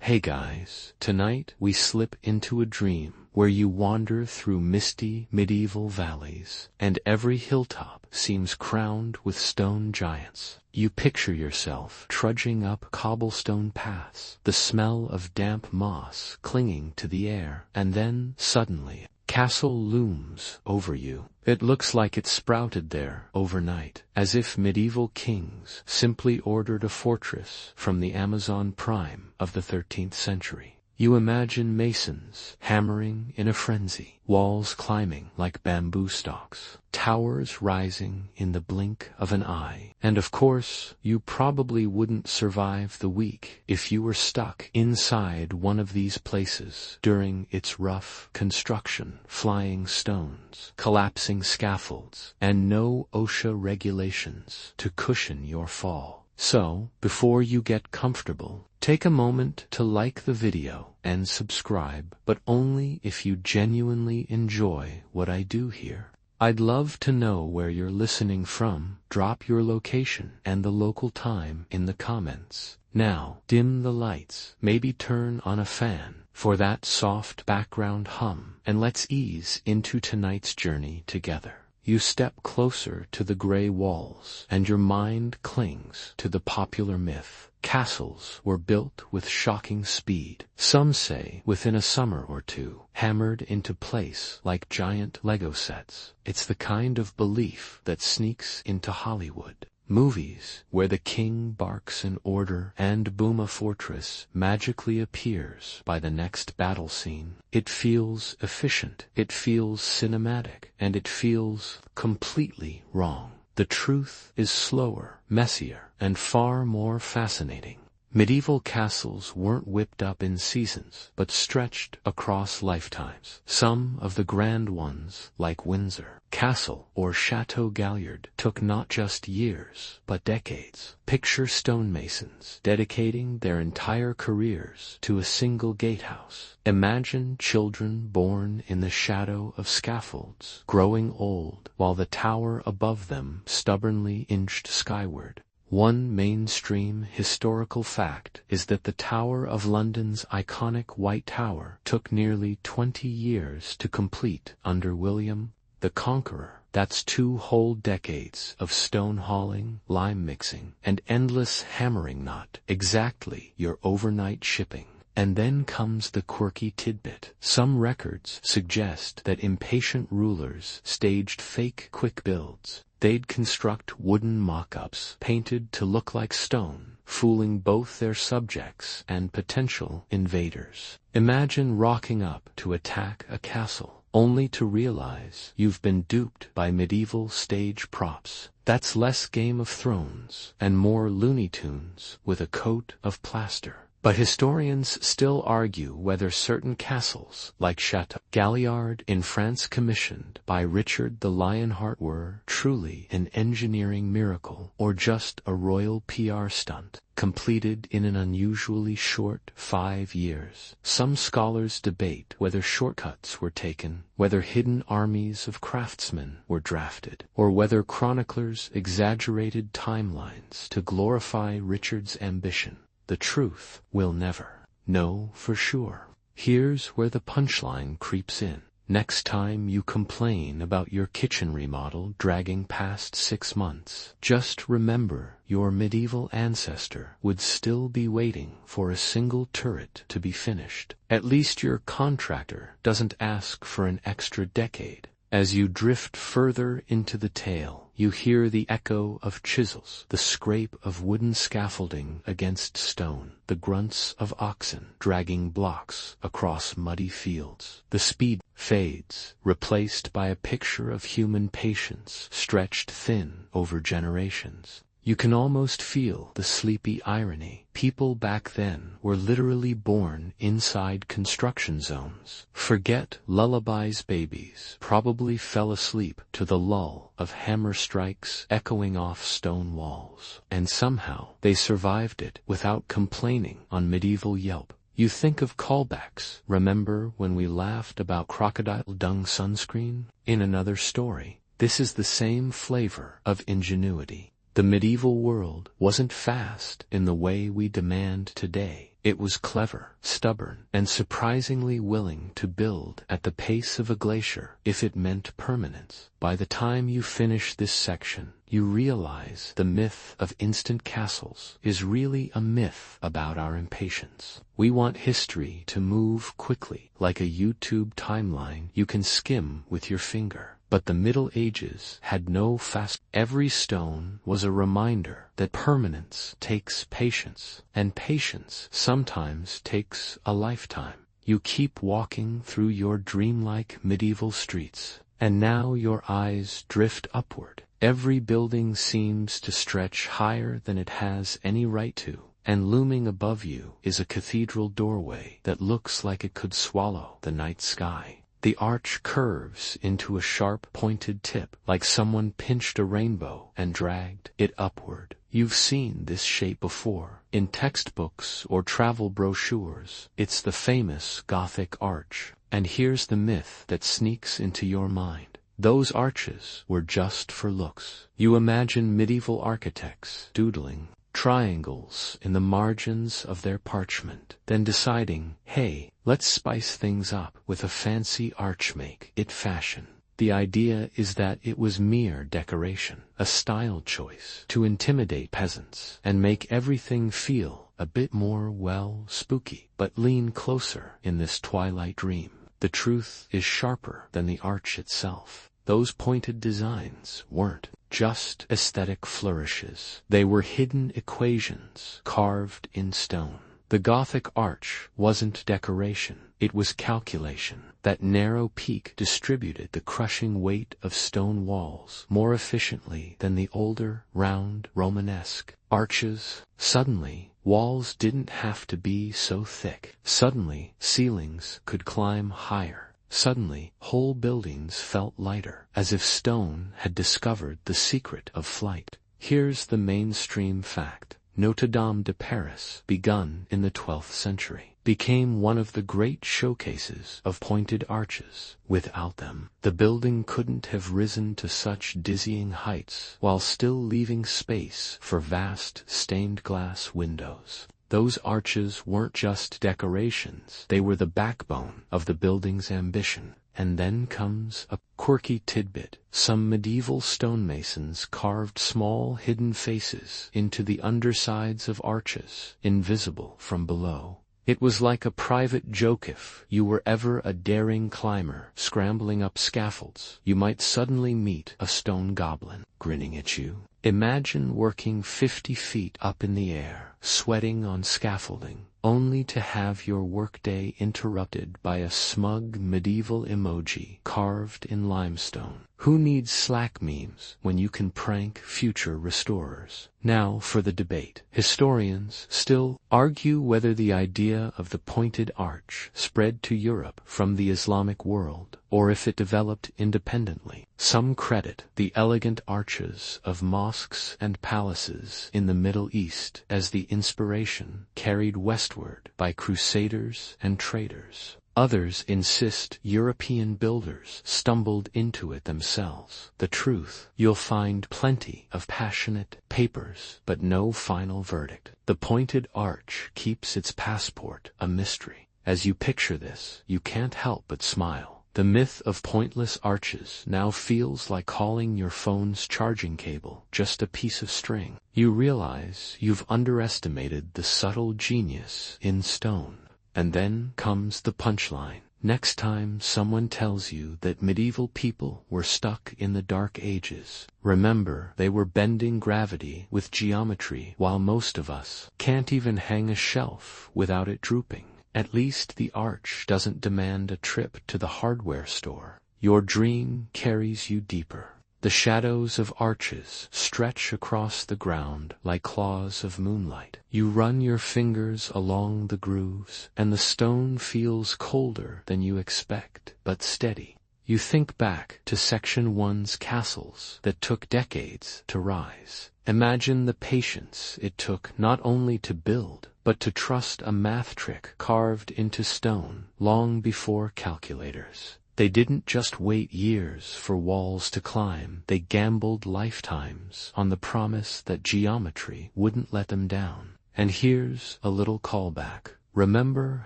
Hey guys, tonight we slip into a dream where you wander through misty medieval valleys, and every hilltop seems crowned with stone giants. You picture yourself trudging up cobblestone paths, the smell of damp moss clinging to the air, and then, suddenly, castle looms over you. It looks like it sprouted there overnight, as if medieval kings simply ordered a fortress from the Amazon prime of the 13th century. You imagine masons hammering in a frenzy, walls climbing like bamboo stalks, towers rising in the blink of an eye. And of course, you probably wouldn't survive the week if you were stuck inside one of these places during its rough construction, flying stones, collapsing scaffolds, and no OSHA regulations to cushion your fall. So, before you get comfortable, take a moment to like the video and subscribe, but only if you genuinely enjoy what I do here. I'd love to know where you're listening from. Drop your location and the local time in the comments. Now, dim the lights, maybe turn on a fan for that soft background hum, and let's ease into tonight's journey together. You step closer to the gray walls, and your mind clings to the popular myth. Castles were built with shocking speed, some say within a summer or two, hammered into place like giant Lego sets. It's the kind of belief that sneaks into Hollywood movies, where the king barks an order and boom, a fortress magically appears by the next battle scene. It feels efficient, it feels cinematic, and it feels completely wrong. The truth is slower, messier, and far more fascinating. Medieval castles weren't whipped up in seasons, but stretched across lifetimes. Some of the grand ones, like Windsor Castle or Chateau Galliard, took not just years, but decades. Picture stonemasons dedicating their entire careers to a single gatehouse. Imagine children born in the shadow of scaffolds, growing old while the tower above them stubbornly inched skyward. One mainstream historical fact is that the Tower of London's iconic White Tower took nearly 20 years to complete under William the Conqueror. That's 2 whole decades of stone hauling, lime mixing, and endless hammering, not exactly your overnight shipping. And then comes the quirky tidbit. Some records suggest that impatient rulers staged fake quick builds. They'd construct wooden mock-ups painted to look like stone, fooling both their subjects and potential invaders. Imagine rocking up to attack a castle, only to realize you've been duped by medieval stage props. That's less Game of Thrones and more Looney Tunes with a coat of plaster. But historians still argue whether certain castles, like Chateau Galliard in France commissioned by Richard the Lionheart, were truly an engineering miracle or just a royal PR stunt, completed in an unusually short 5 years. Some scholars debate whether shortcuts were taken, whether hidden armies of craftsmen were drafted, or whether chroniclers exaggerated timelines to glorify Richard's ambition. The truth we'll never know for sure. Here's where the punchline creeps in. Next time you complain about your kitchen remodel dragging past 6 months, just remember your medieval ancestor would still be waiting for a single turret to be finished. At least your contractor doesn't ask for an extra decade. As you drift further into the tale, you hear the echo of chisels, the scrape of wooden scaffolding against stone, the grunts of oxen dragging blocks across muddy fields. The speed fades, replaced by a picture of human patience stretched thin over generations. You can almost feel the sleepy irony. People back then were literally born inside construction zones. Forget lullabies, babies probably fell asleep to the lull of hammer strikes echoing off stone walls. And somehow they survived it without complaining on medieval Yelp. You think of callbacks. Remember when we laughed about crocodile dung sunscreen? In another story, this is the same flavor of ingenuity. The medieval world wasn't fast in the way we demand today. It was clever, stubborn, and surprisingly willing to build at the pace of a glacier if it meant permanence. By the time you finish this section, you realize the myth of instant castles is really a myth about our impatience. We want history to move quickly, like a YouTube timeline you can skim with your finger. But the Middle Ages had no fast. Every stone was a reminder that permanence takes patience, and patience sometimes takes a lifetime. You keep walking through your dreamlike medieval streets, and now your eyes drift upward. Every building seems to stretch higher than it has any right to, and looming above you is a cathedral doorway that looks like it could swallow the night sky. The arch curves into a sharp, pointed tip, like someone pinched a rainbow and dragged it upward. You've seen this shape before, in textbooks or travel brochures. It's the famous Gothic arch. And here's the myth that sneaks into your mind. Those arches were just for looks. You imagine medieval architects doodling triangles in the margins of their parchment, then deciding, hey, let's spice things up with a fancy arch make it fashion. The idea is that it was mere decoration, a style choice to intimidate peasants and make everything feel a bit more, well, spooky. But lean closer in this twilight dream. The truth is sharper than the arch itself. Those pointed designs weren't just aesthetic flourishes. They were hidden equations carved in stone. The Gothic arch wasn't decoration, it was calculation. That narrow peak distributed the crushing weight of stone walls more efficiently than the older, round, Romanesque arches. Suddenly, walls didn't have to be so thick. Suddenly, ceilings could climb higher. Suddenly, whole buildings felt lighter, as if stone had discovered the secret of flight. Here's the mainstream fact. Notre Dame de Paris, begun in the 12th century, became one of the great showcases of pointed arches. Without them, the building couldn't have risen to such dizzying heights while still leaving space for vast stained glass windows. Those arches weren't just decorations, they were the backbone of the building's ambition. And then comes a quirky tidbit. Some medieval stonemasons carved small hidden faces into the undersides of arches, invisible from below. It was like a private joke. If you were ever a daring climber scrambling up scaffolds, you might suddenly meet a stone goblin grinning at you. Imagine working 50 feet up in the air, sweating on scaffolding, only to have your workday interrupted by a smug medieval emoji carved in limestone. Who needs Slack memes when you can prank future restorers? Now for the debate. Historians still argue whether the idea of the pointed arch spread to Europe from the Islamic world, or if it developed independently. Some credit the elegant arches of mosques and palaces in the Middle East as the inspiration carried westward by crusaders and traders. Others insist European builders stumbled into it themselves. The truth, you'll find plenty of passionate papers, but no final verdict. The pointed arch keeps its passport a mystery. As you picture this, you can't help but smile. The myth of pointless arches now feels like calling your phone's charging cable just a piece of string. You realize you've underestimated the subtle genius in stone. And then comes the punchline. Next time someone tells you that medieval people were stuck in the Dark Ages, remember they were bending gravity with geometry while most of us can't even hang a shelf without it drooping. At least the arch doesn't demand a trip to the hardware store. Your dream carries you deeper. The shadows of arches stretch across the ground like claws of moonlight. You run your fingers along the grooves, and the stone feels colder than you expect, but steady. You think back to Section 1's castles that took decades to rise. Imagine the patience it took not only to build, but to trust a math trick carved into stone long before calculators. They didn't just wait years for walls to climb, they gambled lifetimes on the promise that geometry wouldn't let them down. And here's a little callback. Remember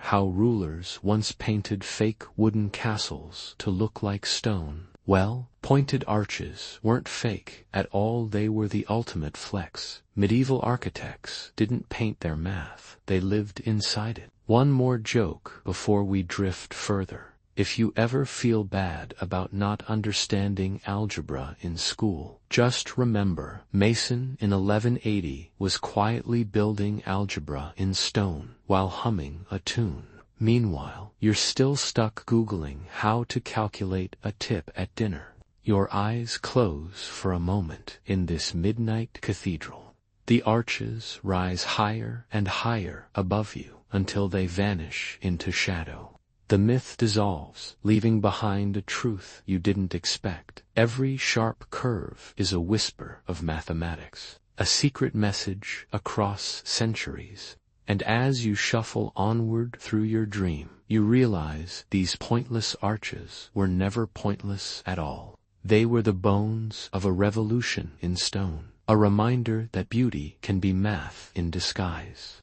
how rulers once painted fake wooden castles to look like stone? Well, pointed arches weren't fake at all, they were the ultimate flex. Medieval architects didn't paint their math, they lived inside it. One more joke before we drift further. If you ever feel bad about not understanding algebra in school, just remember, Mason in 1180 was quietly building algebra in stone while humming a tune. Meanwhile, you're still stuck Googling how to calculate a tip at dinner. Your eyes close for a moment in this midnight cathedral. The arches rise higher and higher above you until they vanish into shadow. The myth dissolves, leaving behind a truth you didn't expect. Every sharp curve is a whisper of mathematics, a secret message across centuries. And as you shuffle onward through your dream, you realize these pointless arches were never pointless at all. They were the bones of a revolution in stone, a reminder that beauty can be math in disguise.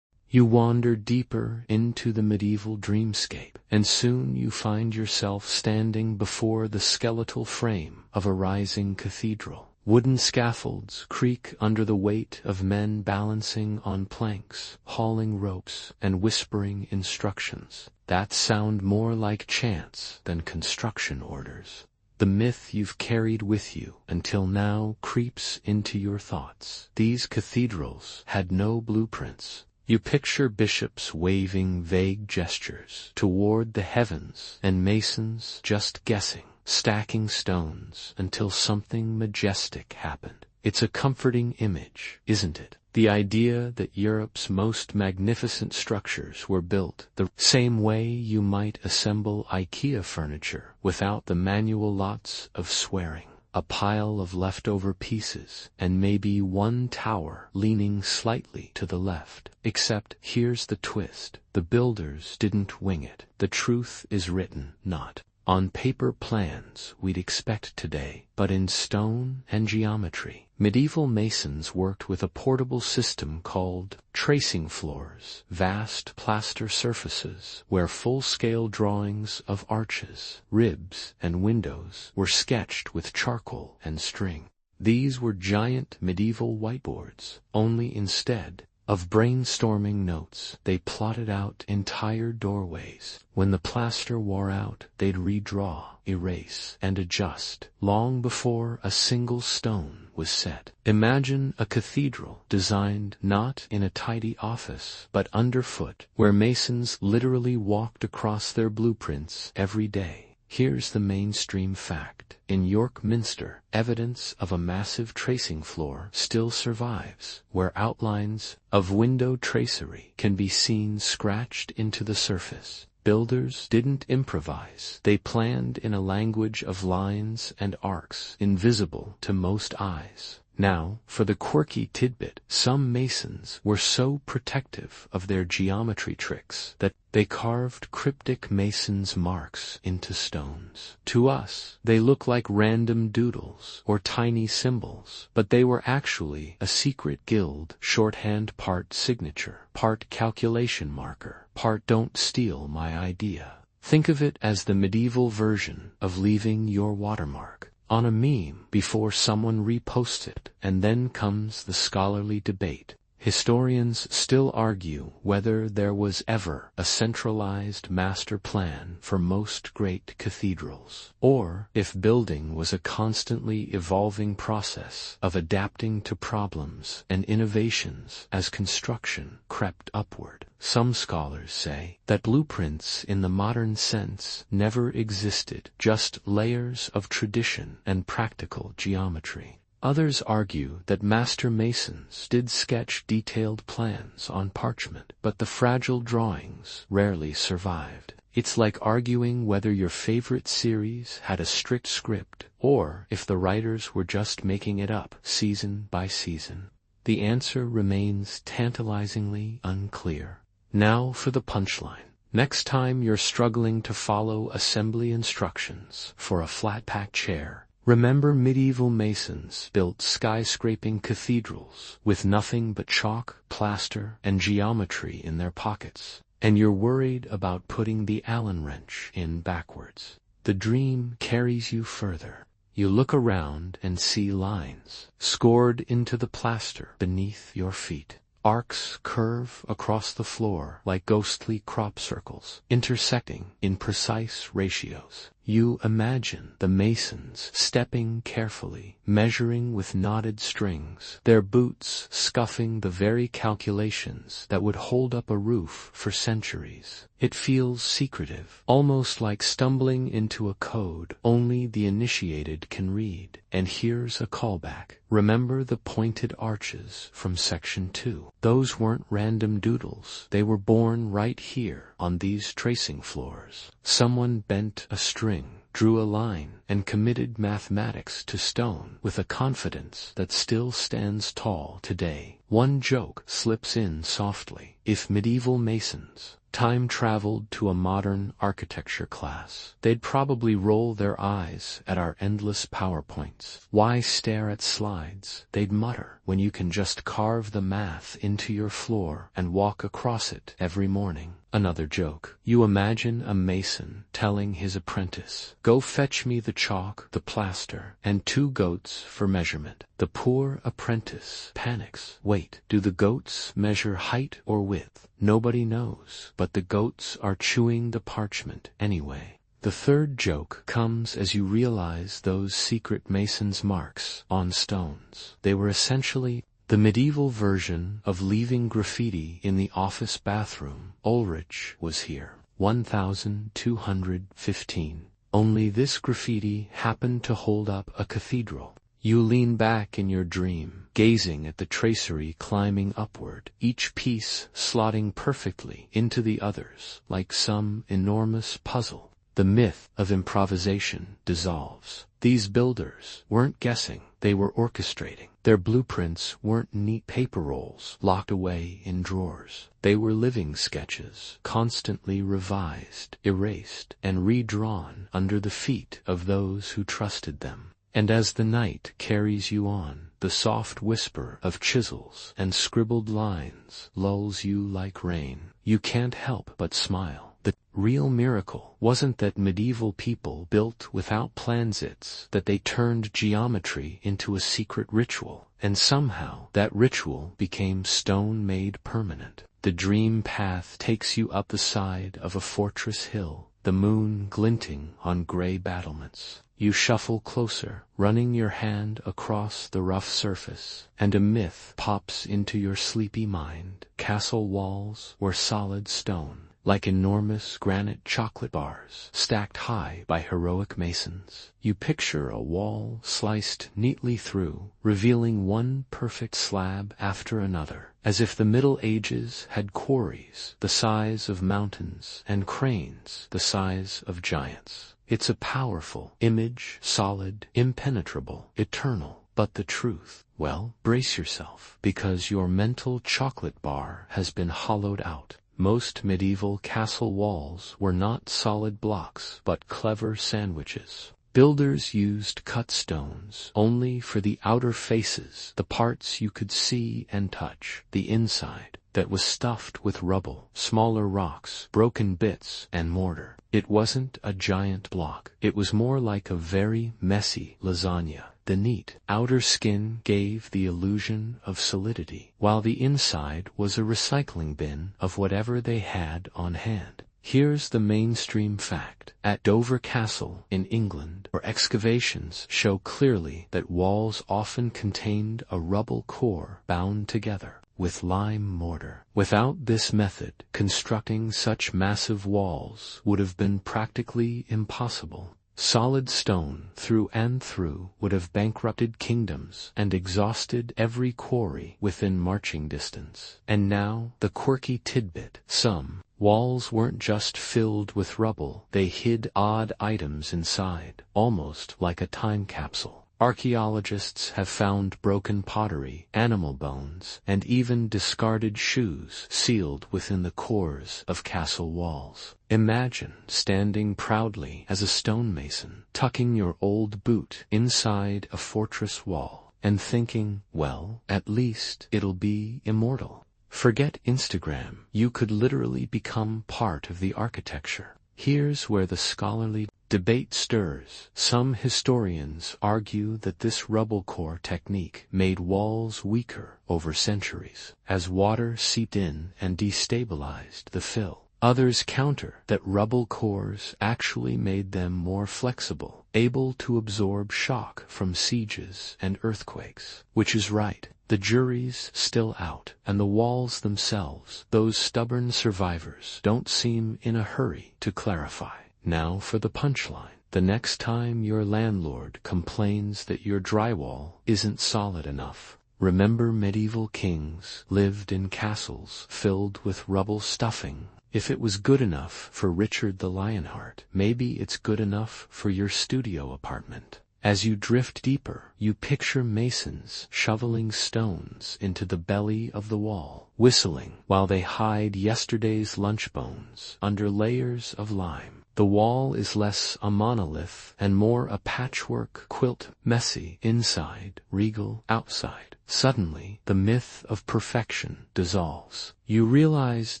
You wander deeper into the medieval dreamscape, and soon you find yourself standing before the skeletal frame of a rising cathedral. Wooden scaffolds creak under the weight of men balancing on planks, hauling ropes, and whispering instructions that sound more like chants than construction orders. The myth you've carried with you until now creeps into your thoughts. These cathedrals had no blueprints. You picture bishops waving vague gestures toward the heavens and masons just guessing, stacking stones until something majestic happened. It's a comforting image, isn't it? The idea that Europe's most magnificent structures were built the same way you might assemble IKEA furniture without the manual lots of swearing. A pile of leftover pieces, and maybe one tower leaning slightly to the left. Except here's the twist. The builders didn't wing it. The truth is written, not on paper plans we'd expect today, but in stone and geometry. Medieval masons worked with a portable system called tracing floors, vast plaster surfaces where full-scale drawings of arches, ribs, and windows were sketched with charcoal and string. These were giant medieval whiteboards, only instead of brainstorming notes, they plotted out entire doorways. When the plaster wore out, they'd redraw, erase, and adjust, long before a single stone was set. Imagine a cathedral designed not in a tidy office, but underfoot, where masons literally walked across their blueprints every day. Here's the mainstream fact. In York Minster, evidence of a massive tracing floor still survives, where outlines of window tracery can be seen scratched into the surface. Builders didn't improvise. They planned in a language of lines and arcs, invisible to most eyes. Now, for the quirky tidbit, some masons were so protective of their geometry tricks that they carved cryptic mason's marks into stones. To us, they look like random doodles or tiny symbols, but they were actually a secret guild shorthand, part signature, part calculation marker, part don't steal my idea. Think of it as the medieval version of leaving your watermark on a meme before someone reposts it, and then comes the scholarly debate. Historians still argue whether there was ever a centralized master plan for most great cathedrals, or if building was a constantly evolving process of adapting to problems and innovations as construction crept upward. Some scholars say that blueprints in the modern sense never existed, just layers of tradition and practical geometry. Others argue that master masons did sketch detailed plans on parchment, but the fragile drawings rarely survived. It's like arguing whether your favorite series had a strict script, or if the writers were just making it up season by season. The answer remains tantalizingly unclear. Now for the punchline. Next time you're struggling to follow assembly instructions for a flat-pack chair, Remember medieval masons built skyscraping cathedrals with nothing but chalk, plaster, and geometry in their pockets, and you're worried about putting the Allen wrench in backwards. The dream carries you further. You look around and see lines scored into the plaster beneath your feet. Arcs curve across the floor like ghostly crop circles, intersecting in precise ratios. You imagine the masons stepping carefully, measuring with knotted strings, their boots scuffing the very calculations that would hold up a roof for centuries. It feels secretive, almost like stumbling into a code only the initiated can read. And here's a callback. Remember the pointed arches from Section 2? Those weren't random doodles. They were born right here on these tracing floors. Someone bent a string, drew a line, and committed mathematics to stone with a confidence that still stands tall today. One joke slips in softly. If medieval masons time-traveled to a modern architecture class, they'd probably roll their eyes at our endless PowerPoints. Why stare at slides? They'd mutter, when you can just carve the math into your floor and walk across it every morning. Another joke. You imagine a mason telling his apprentice, "Go fetch me the chalk, the plaster, and 2 goats for measurement." The poor apprentice panics. Wait, do the goats measure height or width? Nobody knows, but the goats are chewing the parchment anyway. The third joke comes as you realize those secret masons' marks on stones. They were essentially the medieval version of leaving graffiti in the office bathroom. Ulrich was here. 1215. Only this graffiti happened to hold up a cathedral. You lean back in your dream, gazing at the tracery climbing upward, each piece slotting perfectly into the others like some enormous puzzle. The myth of improvisation dissolves. These builders weren't guessing, they were orchestrating. Their blueprints weren't neat paper rolls locked away in drawers. They were living sketches, constantly revised, erased, and redrawn under the feet of those who trusted them. And as the night carries you on, the soft whisper of chisels and scribbled lines lulls you like rain. You can't help but smile. The real miracle wasn't that medieval people built without plans, it's that they turned geometry into a secret ritual, and somehow that ritual became stone made permanent. The dream path takes you up the side of a fortress hill, the moon glinting on gray battlements. You shuffle closer, running your hand across the rough surface, and a myth pops into your sleepy mind. Castle walls were solid stone, like enormous granite chocolate bars stacked high by heroic masons. You picture a wall sliced neatly through, revealing one perfect slab after another, as if the Middle Ages had quarries the size of mountains and cranes the size of giants. It's a powerful image, solid, impenetrable, eternal. But the truth, well, brace yourself, because your mental chocolate bar has been hollowed out. Most medieval castle walls were not solid blocks, but clever sandwiches. Builders used cut stones only for the outer faces, the parts you could see and touch. The inside, that was stuffed with rubble, smaller rocks, broken bits, and mortar. It wasn't a giant block. It was more like a very messy lasagna. The neat outer skin gave the illusion of solidity, while the inside was a recycling bin of whatever they had on hand. Here's the mainstream fact. At Dover Castle in England, where excavations show clearly that walls often contained a rubble-core bound together with lime mortar. Without this method, constructing such massive walls would have been practically impossible. Solid stone, through and through, would have bankrupted kingdoms and exhausted every quarry within marching distance. And now, the quirky tidbit. Some walls weren't just filled with rubble, they hid odd items inside, almost like a time capsule. Archaeologists have found broken pottery, animal bones, and even discarded shoes sealed within the cores of castle walls. Imagine standing proudly as a stonemason, tucking your old boot inside a fortress wall, and thinking, well, at least it'll be immortal. Forget Instagram, you could literally become part of the architecture. Here's where the scholarly debate stirs. Some historians argue that this rubble-core technique made walls weaker over centuries, as water seeped in and destabilized the fill. Others counter that rubble cores actually made them more flexible, able to absorb shock from sieges and earthquakes. Which is right? The jury's still out, and the walls themselves, those stubborn survivors, don't seem in a hurry to clarify. Now for the punchline. The next time your landlord complains that your drywall isn't solid enough, remember medieval kings lived in castles filled with rubble stuffing. If it was good enough for Richard the Lionheart, maybe it's good enough for your studio apartment. As you drift deeper, you picture masons shoveling stones into the belly of the wall, whistling while they hide yesterday's lunch bones under layers of lime. The wall is less a monolith and more a patchwork quilt, messy inside, regal outside. Suddenly, the myth of perfection dissolves. You realize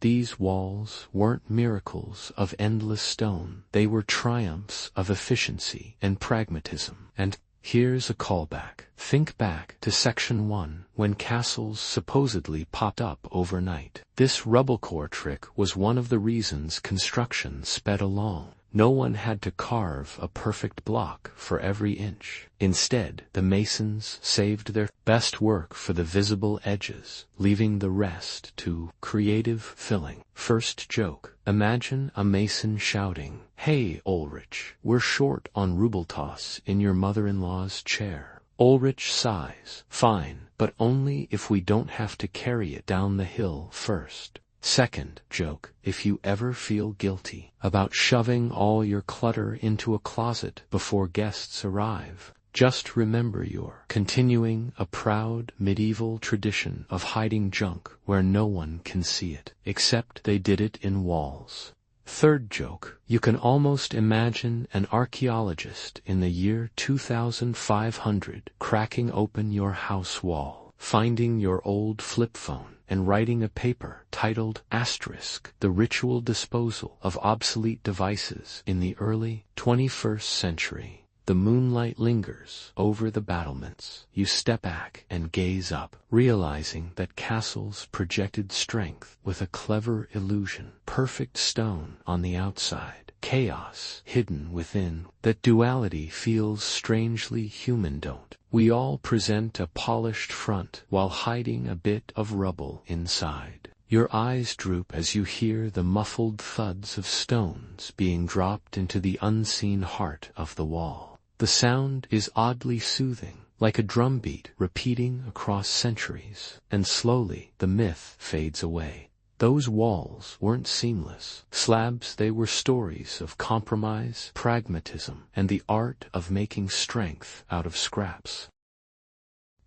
these walls weren't miracles of endless stone. They were triumphs of efficiency and pragmatism. And here's a callback. Think back to Section 1, when castles supposedly popped up overnight. This rubble-core trick was one of the reasons construction sped along. No one had to carve a perfect block for every inch. Instead, the masons saved their best work for the visible edges, leaving the rest to creative filling. First joke. Imagine a mason shouting, "Hey, Ulrich, we're short on ruble toss in your mother-in-law's chair." Ulrich sighs, "Fine, but only if we don't have to carry it down the hill first." Second joke. If you ever feel guilty about shoving all your clutter into a closet before guests arrive, just remember you're continuing a proud medieval tradition of hiding junk where no one can see it, except they did it in walls. Third joke. You can almost imagine an archaeologist in the year 2500 cracking open your house wall, finding your old flip phone, and writing a paper titled ***, the ritual disposal of obsolete devices in the early 21st century. The moonlight lingers over the battlements. You step back and gaze up, realizing that castles projected strength with a clever illusion. Perfect stone on the outside, chaos hidden within. That duality feels strangely human, don't we all present a polished front while hiding a bit of rubble inside. Your eyes droop as you hear the muffled thuds of stones being dropped into the unseen heart of the wall. The sound is oddly soothing, like a drumbeat repeating across centuries, and slowly the myth fades away. Those walls weren't seamless slabs, they were stories of compromise, pragmatism, and the art of making strength out of scraps.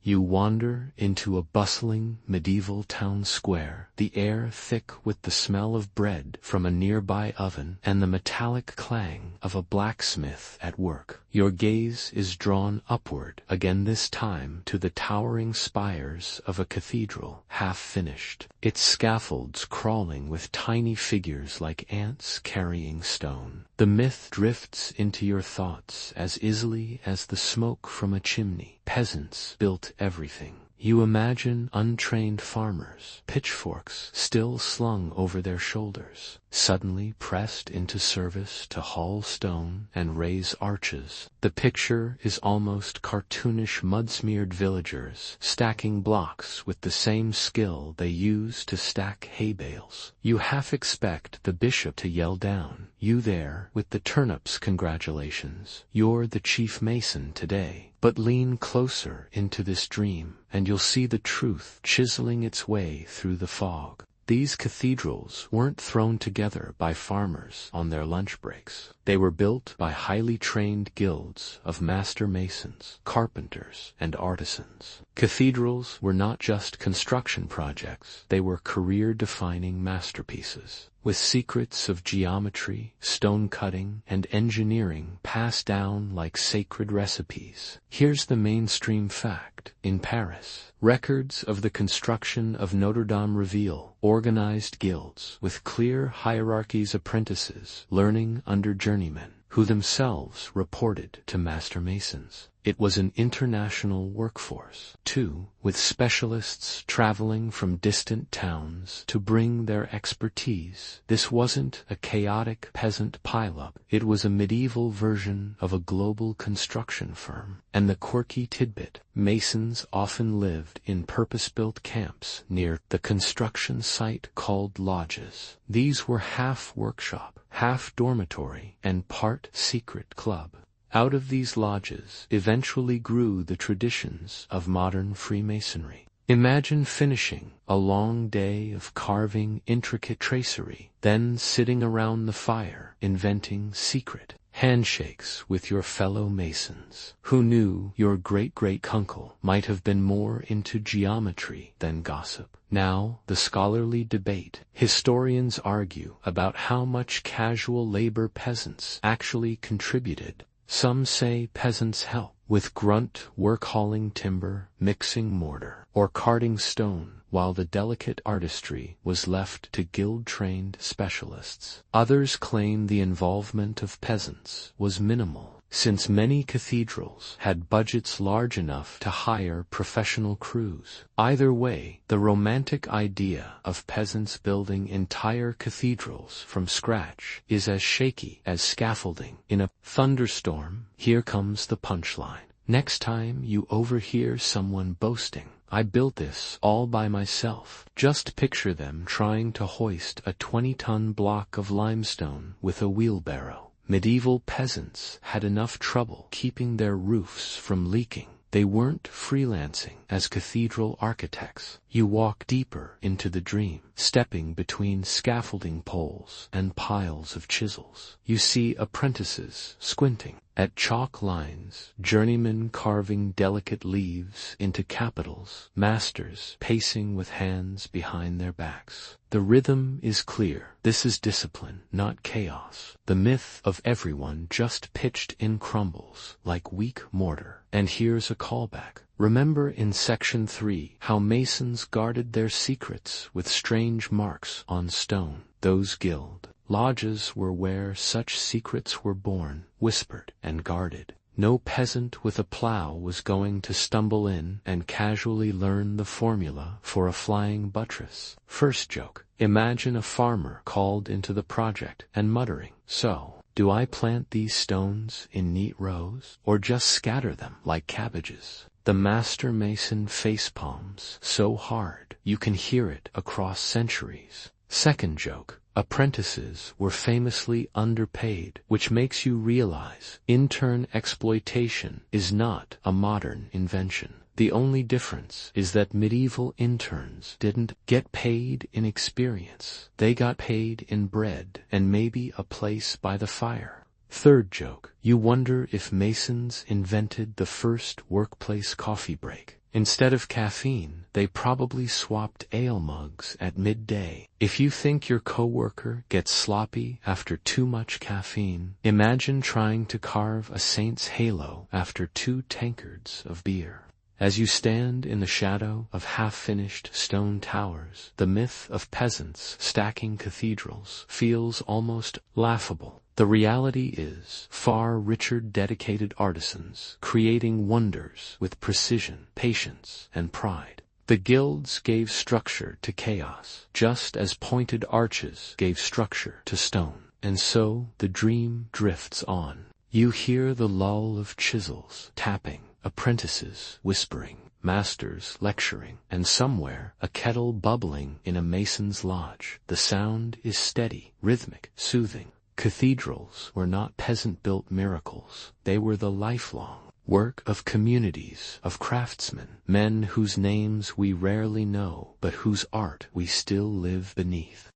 You wander into a bustling medieval town square, the air thick with the smell of bread from a nearby oven and the metallic clang of a blacksmith at work. Your gaze is drawn upward, again this time to the towering spires of a cathedral, half finished, its scaffolds crawling with tiny figures like ants carrying stone. The myth drifts into your thoughts as easily as the smoke from a chimney. Peasants built everything. You imagine untrained farmers, pitchforks still slung over their shoulders, suddenly pressed into service to haul stone and raise arches. The picture is almost cartoonish, mud-smeared villagers stacking blocks with the same skill they use to stack hay bales. You half expect the bishop to yell down, "You there with the turnips, congratulations, you're the chief mason today." But lean closer into this dream, and you'll see the truth chiseling its way through the fog. These cathedrals weren't thrown together by farmers on their lunch breaks. They were built by highly trained guilds of master masons, carpenters, and artisans. Cathedrals were not just construction projects, they were career-defining masterpieces, with secrets of geometry, stone cutting, and engineering passed down like sacred recipes. Here's the mainstream fact. In Paris, records of the construction of Notre Dame reveal organized guilds with clear hierarchies, apprentices learning under journeymen, who themselves reported to master masons. It was an international workforce, too, with specialists traveling from distant towns to bring their expertise. This wasn't a chaotic peasant pileup. It was a medieval version of a global construction firm. And the quirky tidbit: masons often lived in purpose-built camps near the construction site called lodges. These were half workshop, half dormitory, and part secret club. Out of these lodges eventually grew the traditions of modern Freemasonry. Imagine finishing a long day of carving intricate tracery, then sitting around the fire inventing secret handshakes with your fellow masons. Who knew your great-great-uncle might have been more into geometry than gossip? Now, the scholarly debate. Historians argue about how much casual labor peasants actually contributed. Some say peasants helped with grunt work, hauling timber, mixing mortar, or carting stone, while the delicate artistry was left to guild-trained specialists. Others claim the involvement of peasants was minimal, since many cathedrals had budgets large enough to hire professional crews. Either way, the romantic idea of peasants building entire cathedrals from scratch is as shaky as scaffolding in a thunderstorm. Here comes the punchline. Next time you overhear someone boasting, "I built this all by myself," just picture them trying to hoist a 20-ton block of limestone with a wheelbarrow. Medieval peasants had enough trouble keeping their roofs from leaking. They weren't freelancing as cathedral architects. You walk deeper into the dream, stepping between scaffolding poles and piles of chisels. You see apprentices squinting at chalk lines, journeymen carving delicate leaves into capitals, masters pacing with hands behind their backs. The rhythm is clear. This is discipline, not chaos. The myth of everyone just pitched in crumbles like weak mortar. And here's a callback. Remember in Section 3 how masons guarded their secrets with strange marks on stone? Those guild lodges were where such secrets were born, whispered, and guarded. No peasant with a plow was going to stumble in and casually learn the formula for a flying buttress. First joke: imagine a farmer called into the project and muttering, "So, do I plant these stones in neat rows, or just scatter them like cabbages?" The master mason facepalms so hard you can hear it across centuries. Second joke: apprentices were famously underpaid, which makes you realize intern exploitation is not a modern invention. The only difference is that medieval interns didn't get paid in experience. They got paid in bread and maybe a place by the fire. Third joke: you wonder if masons invented the first workplace coffee break. Instead of caffeine, they probably swapped ale mugs at midday. If you think your coworker gets sloppy after too much caffeine, imagine trying to carve a saint's halo after 2 tankards of beer. As you stand in the shadow of half-finished stone towers, the myth of peasants stacking cathedrals feels almost laughable. The reality is far richer, dedicated artisans creating wonders with precision, patience, and pride. The guilds gave structure to chaos, just as pointed arches gave structure to stone. And so the dream drifts on. You hear the lull of chisels tapping, apprentices whispering, masters lecturing, and somewhere a kettle bubbling in a mason's lodge. The sound is steady, rhythmic, soothing. Cathedrals were not peasant-built miracles. They were the lifelong work of communities, of craftsmen, men whose names we rarely know, but whose art we still live beneath.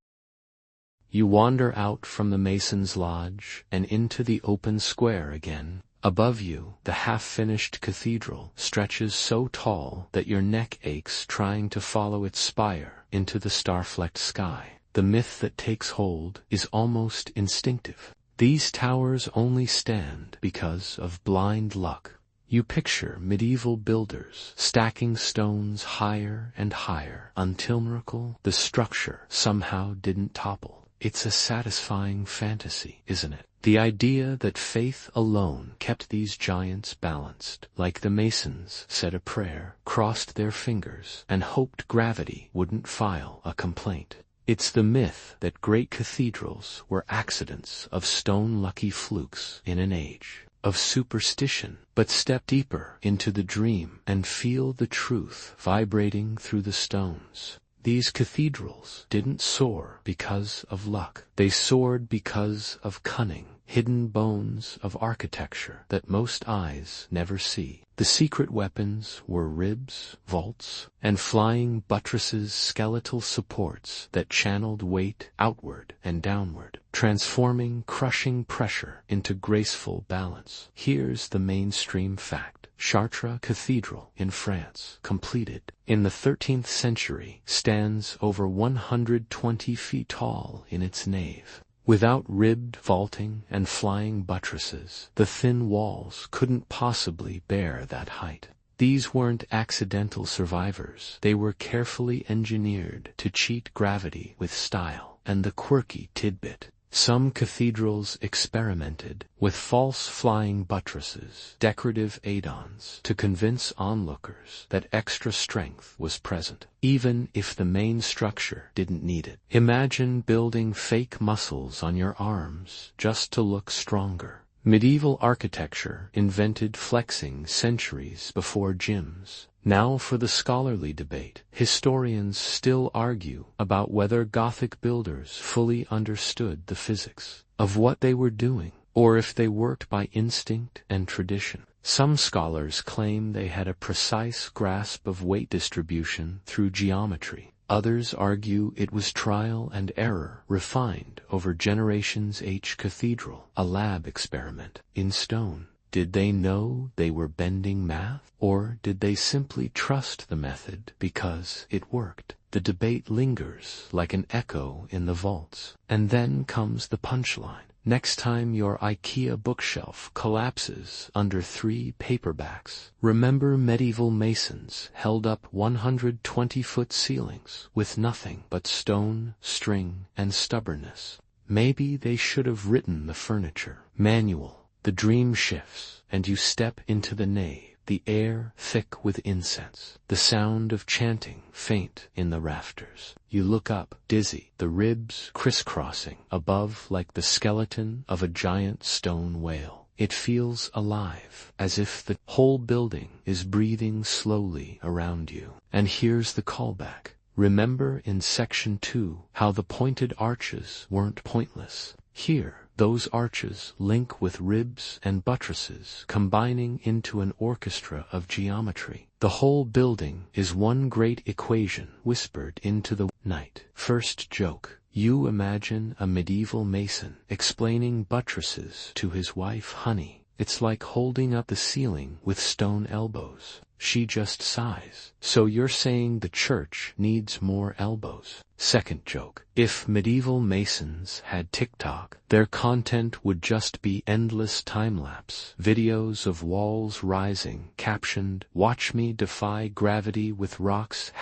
You wander out from the mason's lodge and into the open square again. Above you, the half-finished cathedral stretches so tall that your neck aches trying to follow its spire into the star-flecked sky. The myth that takes hold is almost instinctive. These towers only stand because of blind luck. You picture medieval builders stacking stones higher and higher until the structure somehow didn't topple. It's a satisfying fantasy, isn't it? The idea that faith alone kept these giants balanced, like the masons said a prayer, crossed their fingers, and hoped gravity wouldn't file a complaint. It's the myth that great cathedrals were accidents of stone-lucky flukes in an age of superstition. But step deeper into the dream and feel the truth vibrating through the stones. These cathedrals didn't soar because of luck. They soared because of cunning, hidden bones of architecture that most eyes never see. The secret weapons were ribs, vaults, and flying buttresses, skeletal supports that channeled weight outward and downward, transforming crushing pressure into graceful balance. Here's the mainstream fact. Chartres Cathedral in France, completed in the 13th century, stands over 120 feet tall in its nave. Without ribbed vaulting and flying buttresses, the thin walls couldn't possibly bear that height. These weren't accidental survivors. They were carefully engineered to cheat gravity with style. And the quirky tidbit: some cathedrals experimented with false flying buttresses, decorative add-ons, to convince onlookers that extra strength was present, even if the main structure didn't need it. Imagine building fake muscles on your arms just to look stronger. Medieval architecture invented flexing centuries before gyms. Now for the scholarly debate. Historians still argue about whether Gothic builders fully understood the physics of what they were doing, or if they worked by instinct and tradition. Some scholars claim they had a precise grasp of weight distribution through geometry. Others argue it was trial and error refined over generations. Cathedral, a lab experiment in stone. Did they know they were bending math, or did they simply trust the method because it worked? The debate lingers like an echo in the vaults. And then comes the punchline. Next time your IKEA bookshelf collapses under 3 paperbacks, remember medieval masons held up 120-foot ceilings with nothing but stone, string, and stubbornness. Maybe they should have written the furniture manual. The dream shifts, and you step into the nave, the air thick with incense, the sound of chanting faint in the rafters. You look up, dizzy, the ribs crisscrossing above like the skeleton of a giant stone whale. It feels alive, as if the whole building is breathing slowly around you. And here's the callback. Remember in Section 2 how the pointed arches weren't pointless? Here, those arches link with ribs and buttresses, combining into an orchestra of geometry. The whole building is one great equation whispered into the night. First joke. You imagine a medieval mason explaining buttresses to his wife. Honey, it's like holding up the ceiling with stone elbows. She just sighs. So you're saying the church needs more elbows? Second joke. If medieval masons had TikTok, their content would just be endless time-lapse videos of walls rising, captioned, "Watch me defy gravity with rocks,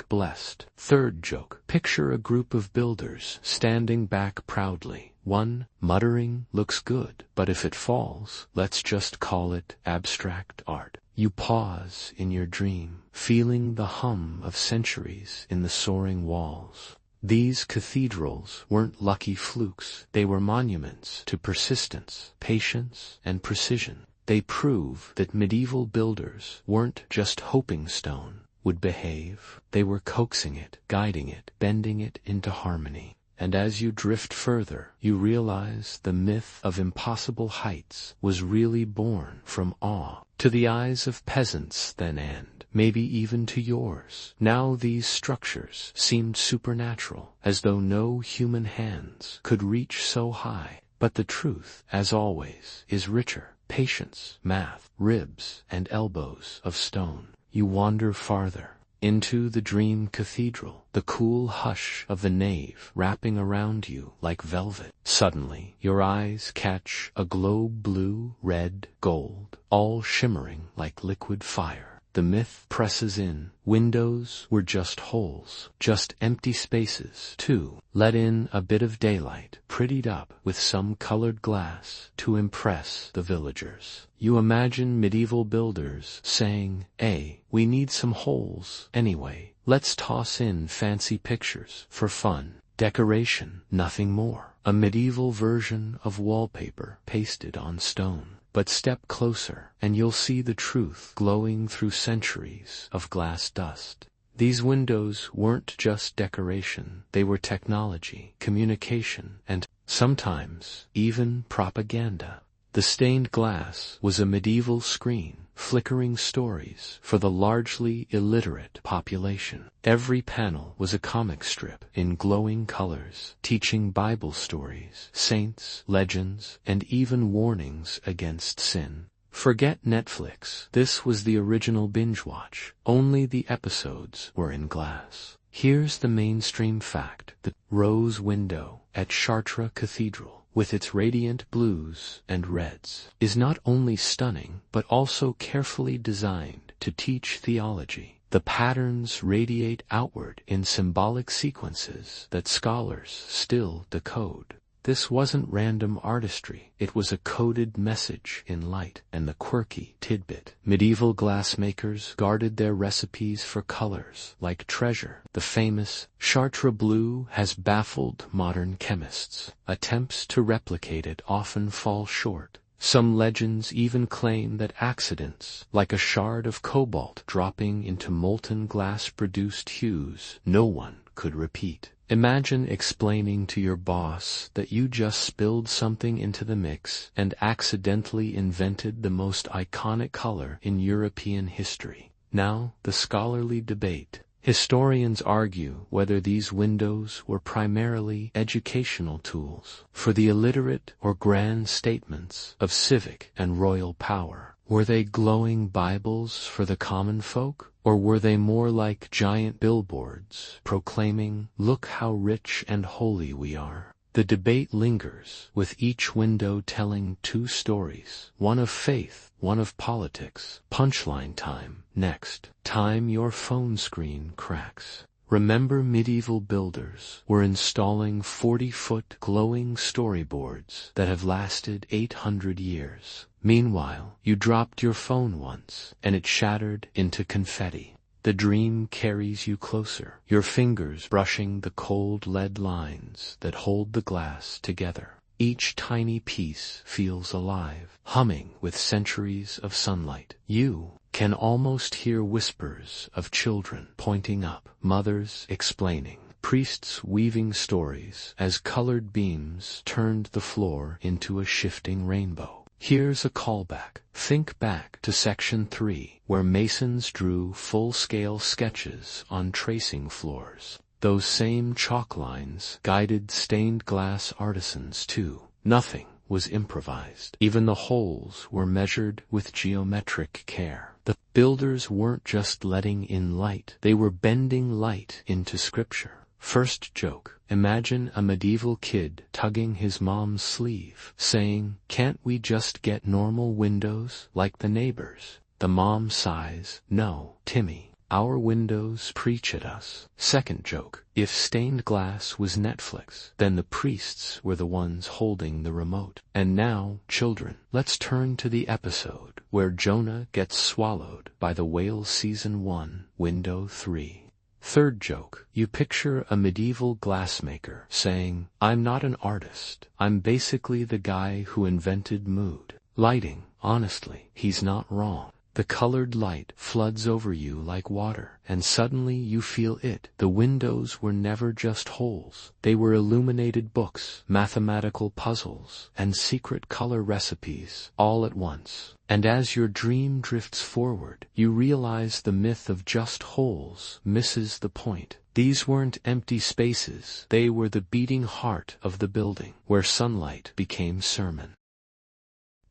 #blessed." Third joke. Picture a group of builders standing back proudly. One, muttering, "Looks good, but if it falls, let's just call it abstract art." You pause in your dream, feeling the hum of centuries in the soaring walls. These cathedrals weren't lucky flukes. They were monuments to persistence, patience, and precision. They prove that medieval builders weren't just hoping stone would behave. They were coaxing it, guiding it, bending it into harmony. And as you drift further, you realize the myth of impossible heights was really born from awe. To the eyes of peasants then and maybe even to yours. Now these structures seemed supernatural, as though no human hands could reach so high. But the truth, as always, is richer. Patience, math, ribs, and elbows of stone. You wander farther, into the dream cathedral, the cool hush of the nave wrapping around you like velvet. Suddenly, your eyes catch a globe blue, red, gold, all shimmering like liquid fire. The myth presses in. Windows were just holes, just empty spaces, to let in a bit of daylight, prettied up with some colored glass to impress the villagers. You imagine medieval builders saying, "Hey, we need some holes anyway. Let's toss in fancy pictures for fun." Decoration, nothing more. A medieval version of wallpaper pasted on stone. But step closer, and you'll see the truth glowing through centuries of glass dust. These windows weren't just decoration, they were technology, communication, and, sometimes, even propaganda. The stained glass was a medieval screen, flickering stories for the largely illiterate population. Every panel was a comic strip in glowing colors, teaching Bible stories, saints, legends, and even warnings against sin. Forget Netflix. This was the original binge watch. Only the episodes were in glass. Here's the mainstream fact. The rose window at Chartres Cathedral, with its radiant blues and reds, is not only stunning, but also carefully designed to teach theology. The patterns radiate outward in symbolic sequences that scholars still decode. This wasn't random artistry, it was a coded message in light. And the quirky tidbit: medieval glassmakers guarded their recipes for colors like treasure. The famous Chartres blue has baffled modern chemists. Attempts to replicate it often fall short. Some legends even claim that accidents, like a shard of cobalt dropping into molten glass, produced hues no one could repeat. Imagine explaining to your boss that you just spilled something into the mix and accidentally invented the most iconic color in European history. Now, the scholarly debate. Historians argue whether these windows were primarily educational tools for the illiterate or grand statements of civic and royal power. Were they glowing Bibles for the common folk? Or were they more like giant billboards proclaiming, "Look how rich and holy we are"? The debate lingers, with each window telling two stories, one of faith, one of politics. Punchline time. Next time your phone screen cracks, remember medieval builders were installing 40-foot glowing storyboards that have lasted 800 years. Meanwhile, you dropped your phone once, and it shattered into confetti. The dream carries you closer, your fingers brushing the cold lead lines that hold the glass together. Each tiny piece feels alive, humming with centuries of sunlight. You can almost hear whispers of children pointing up, mothers explaining, priests weaving stories as colored beams turned the floor into a shifting rainbow. Here's a callback. Think back to Section 3, where masons drew full-scale sketches on tracing floors. Those same chalk lines guided stained glass artisans too. Nothing was improvised. Even the holes were measured with geometric care. The builders weren't just letting in light, they were bending light into scripture. First joke. Imagine a medieval kid tugging his mom's sleeve, saying, "Can't we just get normal windows like the neighbors?" The mom sighs, "No, Timmy, our windows preach at us." Second joke. If stained glass was Netflix, then the priests were the ones holding the remote. And now, children, let's turn to the episode where Jonah gets swallowed by the whale. Season 1, Window 3. Third joke. You picture a medieval glassmaker saying, "I'm not an artist. I'm basically the guy who invented mood lighting." Honestly, he's not wrong. The colored light floods over you like water, and suddenly you feel it. The windows were never just holes. They were illuminated books, mathematical puzzles, and secret color recipes, all at once. And as your dream drifts forward, you realize the myth of just holes misses the point. These weren't empty spaces. They were the beating heart of the building, where sunlight became sermon.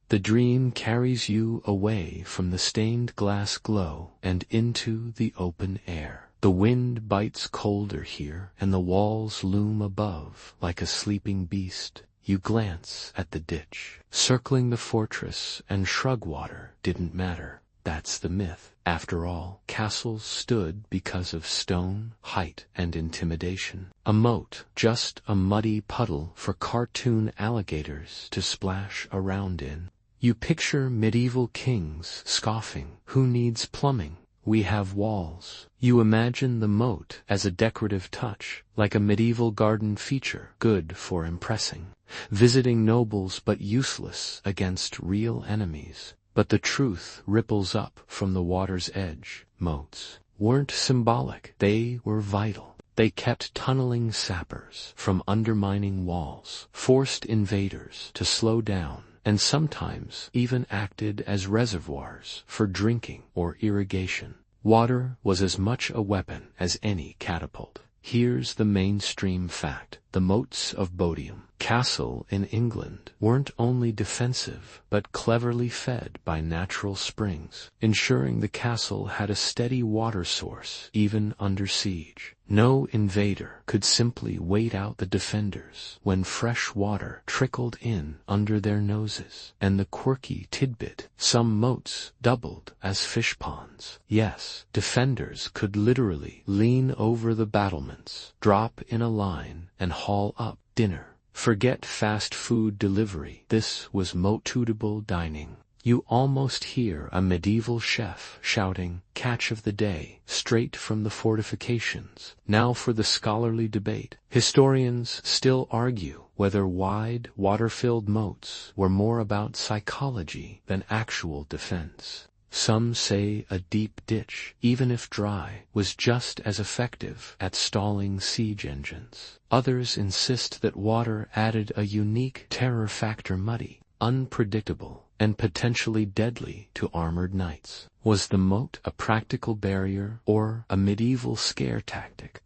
The dream carries you away from the stained glass glow and into the open air. The wind bites colder here, and the walls loom above like a sleeping beast. You glance at the ditch, circling the fortress, and shrug. Water didn't matter. That's the myth. After all, castles stood because of stone, height, and intimidation. A moat, just a muddy puddle for cartoon alligators to splash around in. You picture medieval kings scoffing, "Who needs plumbing? We have walls." You imagine the moat as a decorative touch, like a medieval garden feature, good for impressing visiting nobles but useless against real enemies. But the truth ripples up from the water's edge. Moats weren't symbolic, they were vital. They kept tunneling sappers from undermining walls, forced invaders to slow down, and sometimes even acted as reservoirs for drinking or irrigation. Water was as much a weapon as any catapult. Here's the mainstream fact. The moats of Bedtime Castle in England weren't only defensive, but cleverly fed by natural springs, ensuring the castle had a steady water source even under siege. No invader could simply wait out the defenders when fresh water trickled in under their noses. And the quirky tidbit, some moats doubled as fish ponds. Yes, defenders could literally lean over the battlements, drop in a line, and haul up dinner. Forget fast food delivery. This was moat-suitable dining. You almost hear a medieval chef shouting, "Catch of the day," straight from the fortifications. Now for the scholarly debate. Historians still argue whether wide, water-filled moats were more about psychology than actual defense. Some say a deep ditch, even if dry, was just as effective at stalling siege engines. Others insist that water added a unique terror factor, muddy, unpredictable, and potentially deadly to armored knights. Was the moat a practical barrier or a medieval scare tactic?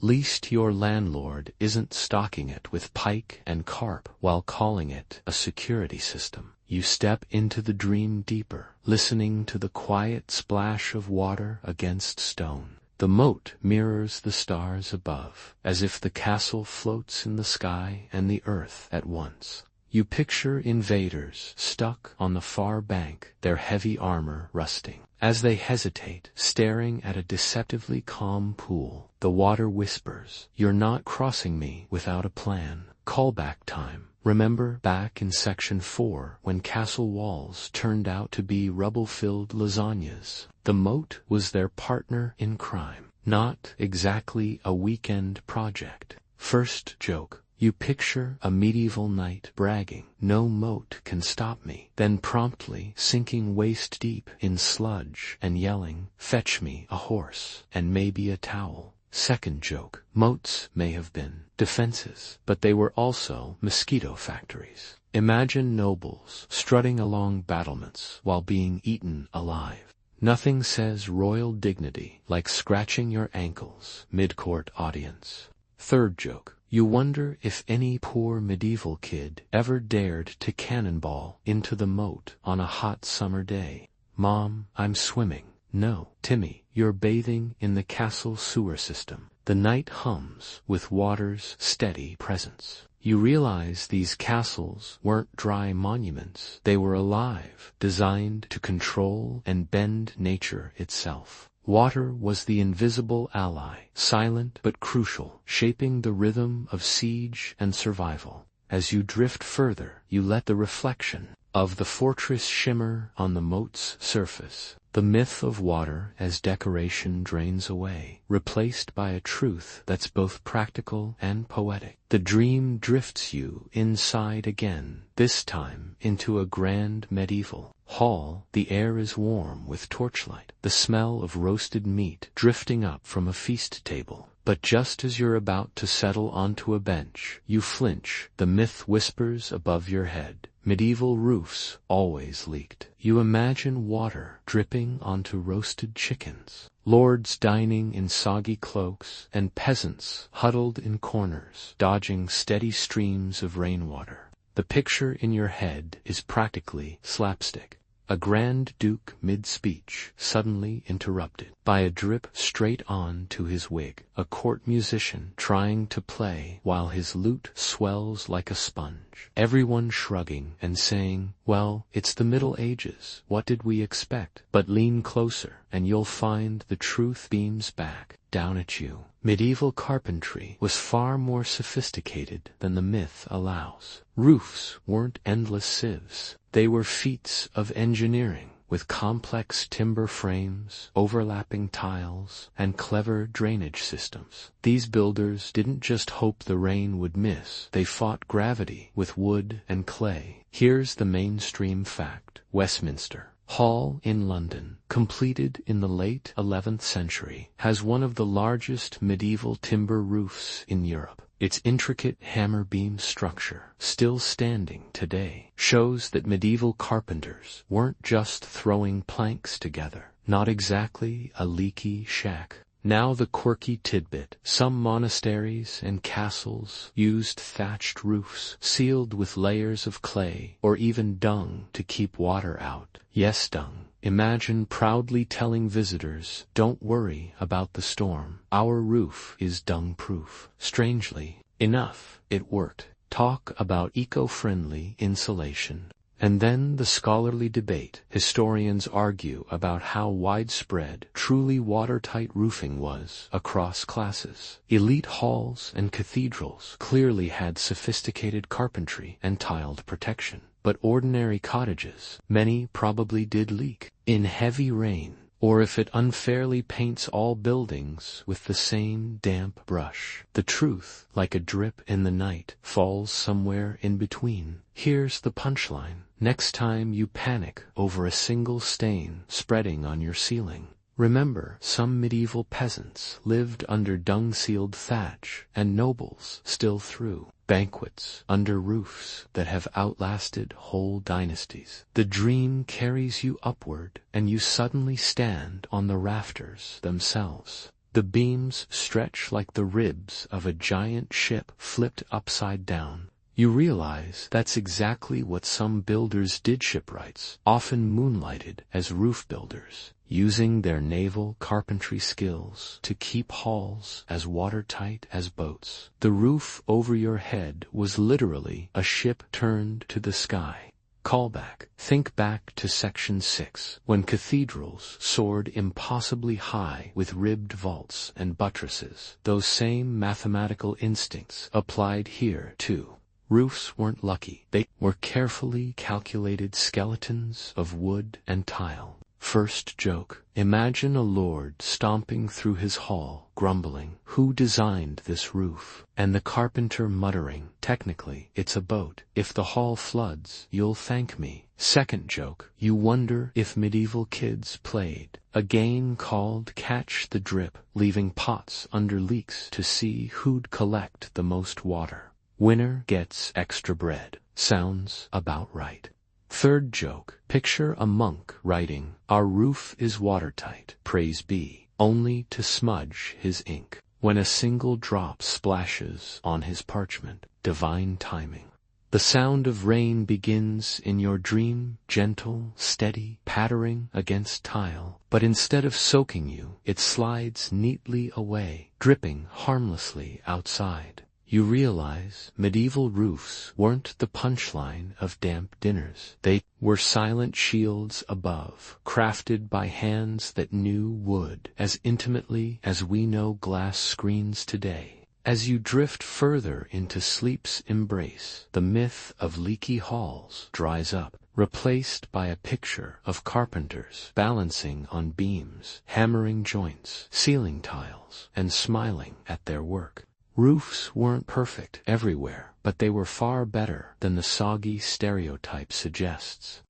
Least your landlord isn't stocking it with pike and carp while calling it a security system. You step into the dream deeper, listening to the quiet splash of water against stone. The moat mirrors the stars above, as if the castle floats in the sky and the earth at once. You picture invaders stuck on the far bank, their heavy armor rusting. As they hesitate, staring at a deceptively calm pool, the water whispers, "You're not crossing me without a plan." Callback time. Remember back in Section 4 when castle walls turned out to be rubble-filled lasagnas? The moat was their partner in crime, not exactly a weekend project. First joke. You picture a medieval knight bragging, "No moat can stop me," then promptly sinking waist-deep in sludge and yelling, "Fetch me a horse and maybe a towel." Second joke. Moats may have been defenses, but they were also mosquito factories. Imagine nobles strutting along battlements while being eaten alive. Nothing says royal dignity like scratching your ankles mid-court audience. Third joke. You wonder if any poor medieval kid ever dared to cannonball into the moat on a hot summer day. "Mom, I'm swimming." "No, Timmy, you're bathing in the castle sewer system." The night hums with water's steady presence. You realize these castles weren't dry monuments. They were alive, designed to control and bend nature itself. Water was the invisible ally, silent but crucial, shaping the rhythm of siege and survival. As you drift further, you let the reflection of the fortress shimmer on the moat's surface, the myth of water as decoration drains away, replaced by a truth that's both practical and poetic. The dream drifts you inside again, this time into a grand medieval hall. The air is warm with torchlight, the smell of roasted meat drifting up from a feast table. But just as you're about to settle onto a bench, you flinch. The myth whispers above your head. Medieval roofs always leaked. You imagine water dripping onto roasted chickens, lords dining in soggy cloaks, and peasants huddled in corners, dodging steady streams of rainwater. The picture in your head is practically slapstick. A Grand Duke mid-speech, suddenly interrupted by a drip straight on to his wig. A court musician trying to play while his lute swells like a sponge. Everyone shrugging and saying, well, it's the Middle Ages, what did we expect? But lean closer, and you'll find the truth beams back down at you. Medieval carpentry was far more sophisticated than the myth allows. Roofs weren't endless sieves. They were feats of engineering, with complex timber frames, overlapping tiles, and clever drainage systems. These builders didn't just hope the rain would miss, they fought gravity with wood and clay. Here's the mainstream fact. Westminster Hall in London, completed in the late 11th century, has one of the largest medieval timber roofs in Europe. Its intricate hammer-beam structure, still standing today, shows that medieval carpenters weren't just throwing planks together. Not exactly a leaky shack. Now the quirky tidbit. Some monasteries and castles used thatched roofs, sealed with layers of clay, or even dung to keep water out. Yes, dung. Imagine proudly telling visitors, don't worry about the storm. Our roof is dung-proof. Strangely enough, it worked. Talk about eco-friendly insulation. And then the scholarly debate. Historians argue about how widespread, truly watertight roofing was across classes. Elite halls and cathedrals clearly had sophisticated carpentry and tiled protection. But ordinary cottages, many probably did leak in heavy rain, or if it unfairly paints all buildings with the same damp brush. The truth, like a drip in the night, falls somewhere in between. Here's the punchline. Next time you panic over a single stain spreading on your ceiling, remember some medieval peasants lived under dung-sealed thatch, and nobles still threw banquets under roofs that have outlasted whole dynasties. The dream carries you upward, and you suddenly stand on the rafters themselves. The beams stretch like the ribs of a giant ship flipped upside down. You realize that's exactly what some builders did. Shipwrights, often moonlighted as roof builders, using their naval carpentry skills to keep halls as watertight as boats. The roof over your head was literally a ship turned to the sky. Callback. Think back to Section 6, when cathedrals soared impossibly high with ribbed vaults and buttresses. Those same mathematical instincts applied here, too. Roofs weren't lucky. They were carefully calculated skeletons of wood and tile. First joke. Imagine a lord stomping through his hall, grumbling, "Who designed this roof?" And the carpenter muttering, "Technically, it's a boat. If the hall floods, you'll thank me." Second joke. You wonder if medieval kids played a game called Catch the Drip, leaving pots under leaks to see who'd collect the most water. Winner gets extra bread. Sounds about right. Third joke. Picture a monk writing, "Our roof is watertight, praise be," only to smudge his ink when a single drop splashes on his parchment. Divine timing. The sound of rain begins in your dream, gentle, steady, pattering against tile, but instead of soaking you, it slides neatly away, dripping harmlessly outside. You realize medieval roofs weren't the punchline of damp dinners. They were silent shields above, crafted by hands that knew wood as intimately as we know glass screens today. As you drift further into sleep's embrace, the myth of leaky halls dries up. replaced by a picture of carpenters balancing on beams, hammering joints, ceiling tiles, and smiling at their work. Roofs weren't perfect everywhere, but they were far better than the soggy stereotype suggests.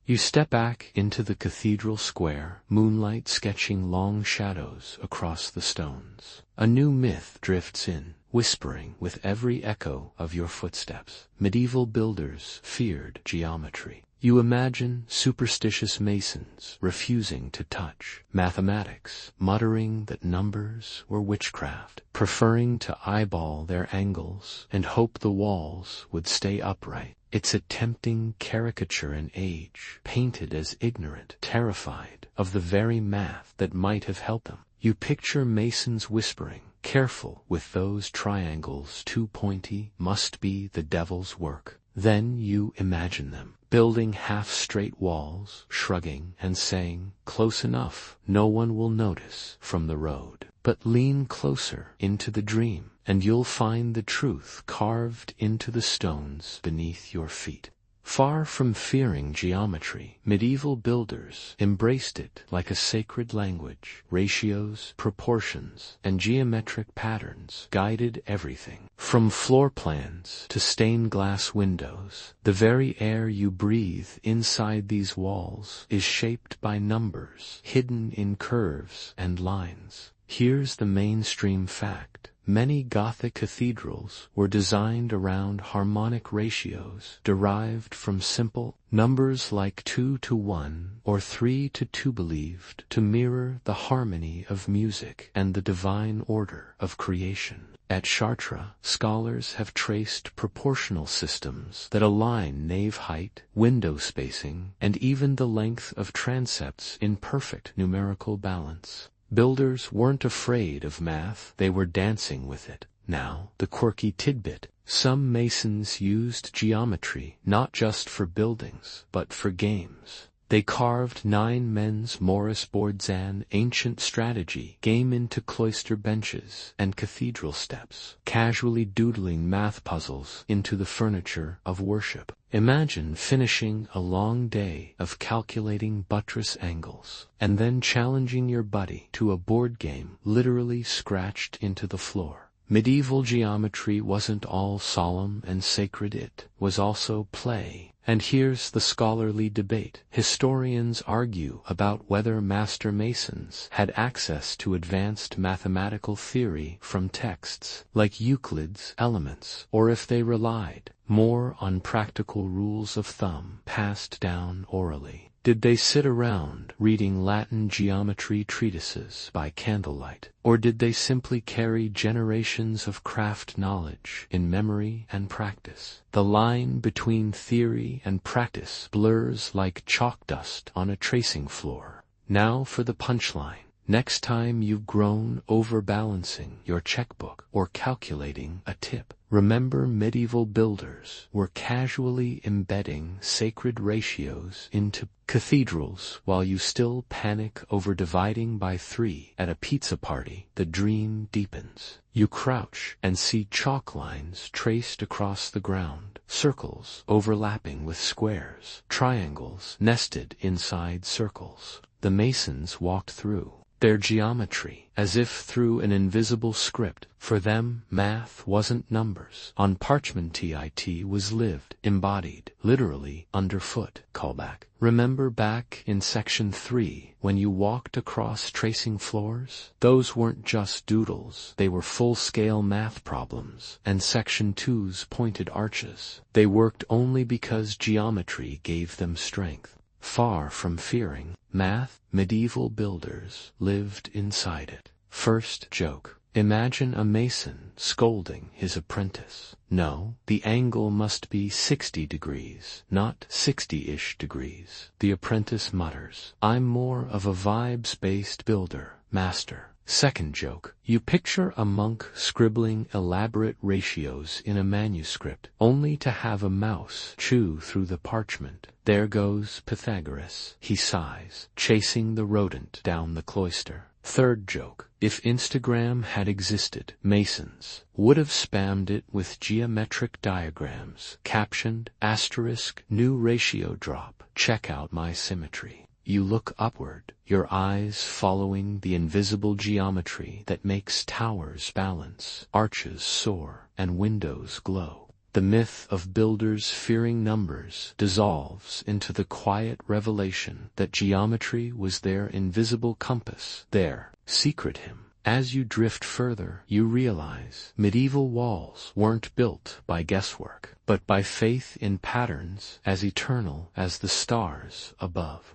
You step back into the cathedral square, moonlight sketching long shadows across the stones. A new myth drifts in, whispering with every echo of your footsteps. Medieval builders feared geometry. You imagine superstitious masons refusing to touch mathematics, muttering that numbers were witchcraft, preferring to eyeball their angles and hope the walls would stay upright. It's a tempting caricature in age, painted as ignorant, terrified of the very math that might have helped them. You picture masons whispering, "Careful with those triangles, too pointy, must be the devil's work." Then you imagine them building half-straight walls, shrugging and saying, "Close enough, no one will notice from the road." But lean closer into the dream, and you'll find the truth carved into the stones beneath your feet. Far from fearing geometry, medieval builders embraced it like a sacred language. Ratios, proportions, and geometric patterns guided everything. From floor plans to stained glass windows, the very air you breathe inside these walls is shaped by numbers, hidden in curves and lines. Here's the mainstream fact. Many Gothic cathedrals were designed around harmonic ratios derived from simple numbers like 2:1 or 3:2, believed to mirror the harmony of music and the divine order of creation. At Chartres, scholars have traced proportional systems that align nave height, window spacing, and even the length of transepts in perfect numerical balance. Builders weren't afraid of math, they were dancing with it. Now, the quirky tidbit. Some masons used geometry not just for buildings, but for games. They carved 9 men's Morris boards, an ancient strategy game, into cloister benches and cathedral steps, casually doodling math puzzles into the furniture of worship. Imagine finishing a long day of calculating buttress angles, and then challenging your buddy to a board game literally scratched into the floor. Medieval geometry wasn't all solemn and sacred, it was also play. And here's the scholarly debate. Historians argue about whether master masons had access to advanced mathematical theory from texts like Euclid's Elements, or if they relied more on practical rules of thumb passed down orally. Did they sit around reading Latin geometry treatises by candlelight, or did they simply carry generations of craft knowledge in memory and practice? The line between theory and practice blurs like chalk dust on a tracing floor. Now for the punchline. Next time you've grown overbalancing your checkbook or calculating a tip, remember medieval builders were casually embedding sacred ratios into cathedrals while you still panic over dividing by 3 at a pizza party. The dream deepens. You crouch and see chalk lines traced across the ground, circles overlapping with squares, triangles nested inside circles. The masons walked through their geometry as if through an invisible script. For them, math wasn't numbers on parchment, it was lived, embodied, literally underfoot. Callback. Remember back in section 3 when you walked across tracing floors? Those weren't just doodles, they were full-scale math problems. And section 2's pointed arches, they worked only because geometry gave them strength. Far from fearing math, medieval builders lived inside it. First joke. Imagine a mason scolding his apprentice. No, the angle must be 60 degrees, not 60-ish degrees. The apprentice mutters, "I'm more of a vibes-based builder, master." Second joke. You picture a monk scribbling elaborate ratios in a manuscript, only to have a mouse chew through the parchment. There goes Pythagoras, he sighs, chasing the rodent down the cloister. Third joke. If Instagram had existed, masons would have spammed it with geometric diagrams, captioned, *, new ratio drop, check out my symmetry. You look upward, your eyes following the invisible geometry that makes towers balance, arches soar, and windows glow. The myth of builders fearing numbers dissolves into the quiet revelation that geometry was their invisible compass, their secret hymn. As you drift further, you realize medieval walls weren't built by guesswork, but by faith in patterns as eternal as the stars above.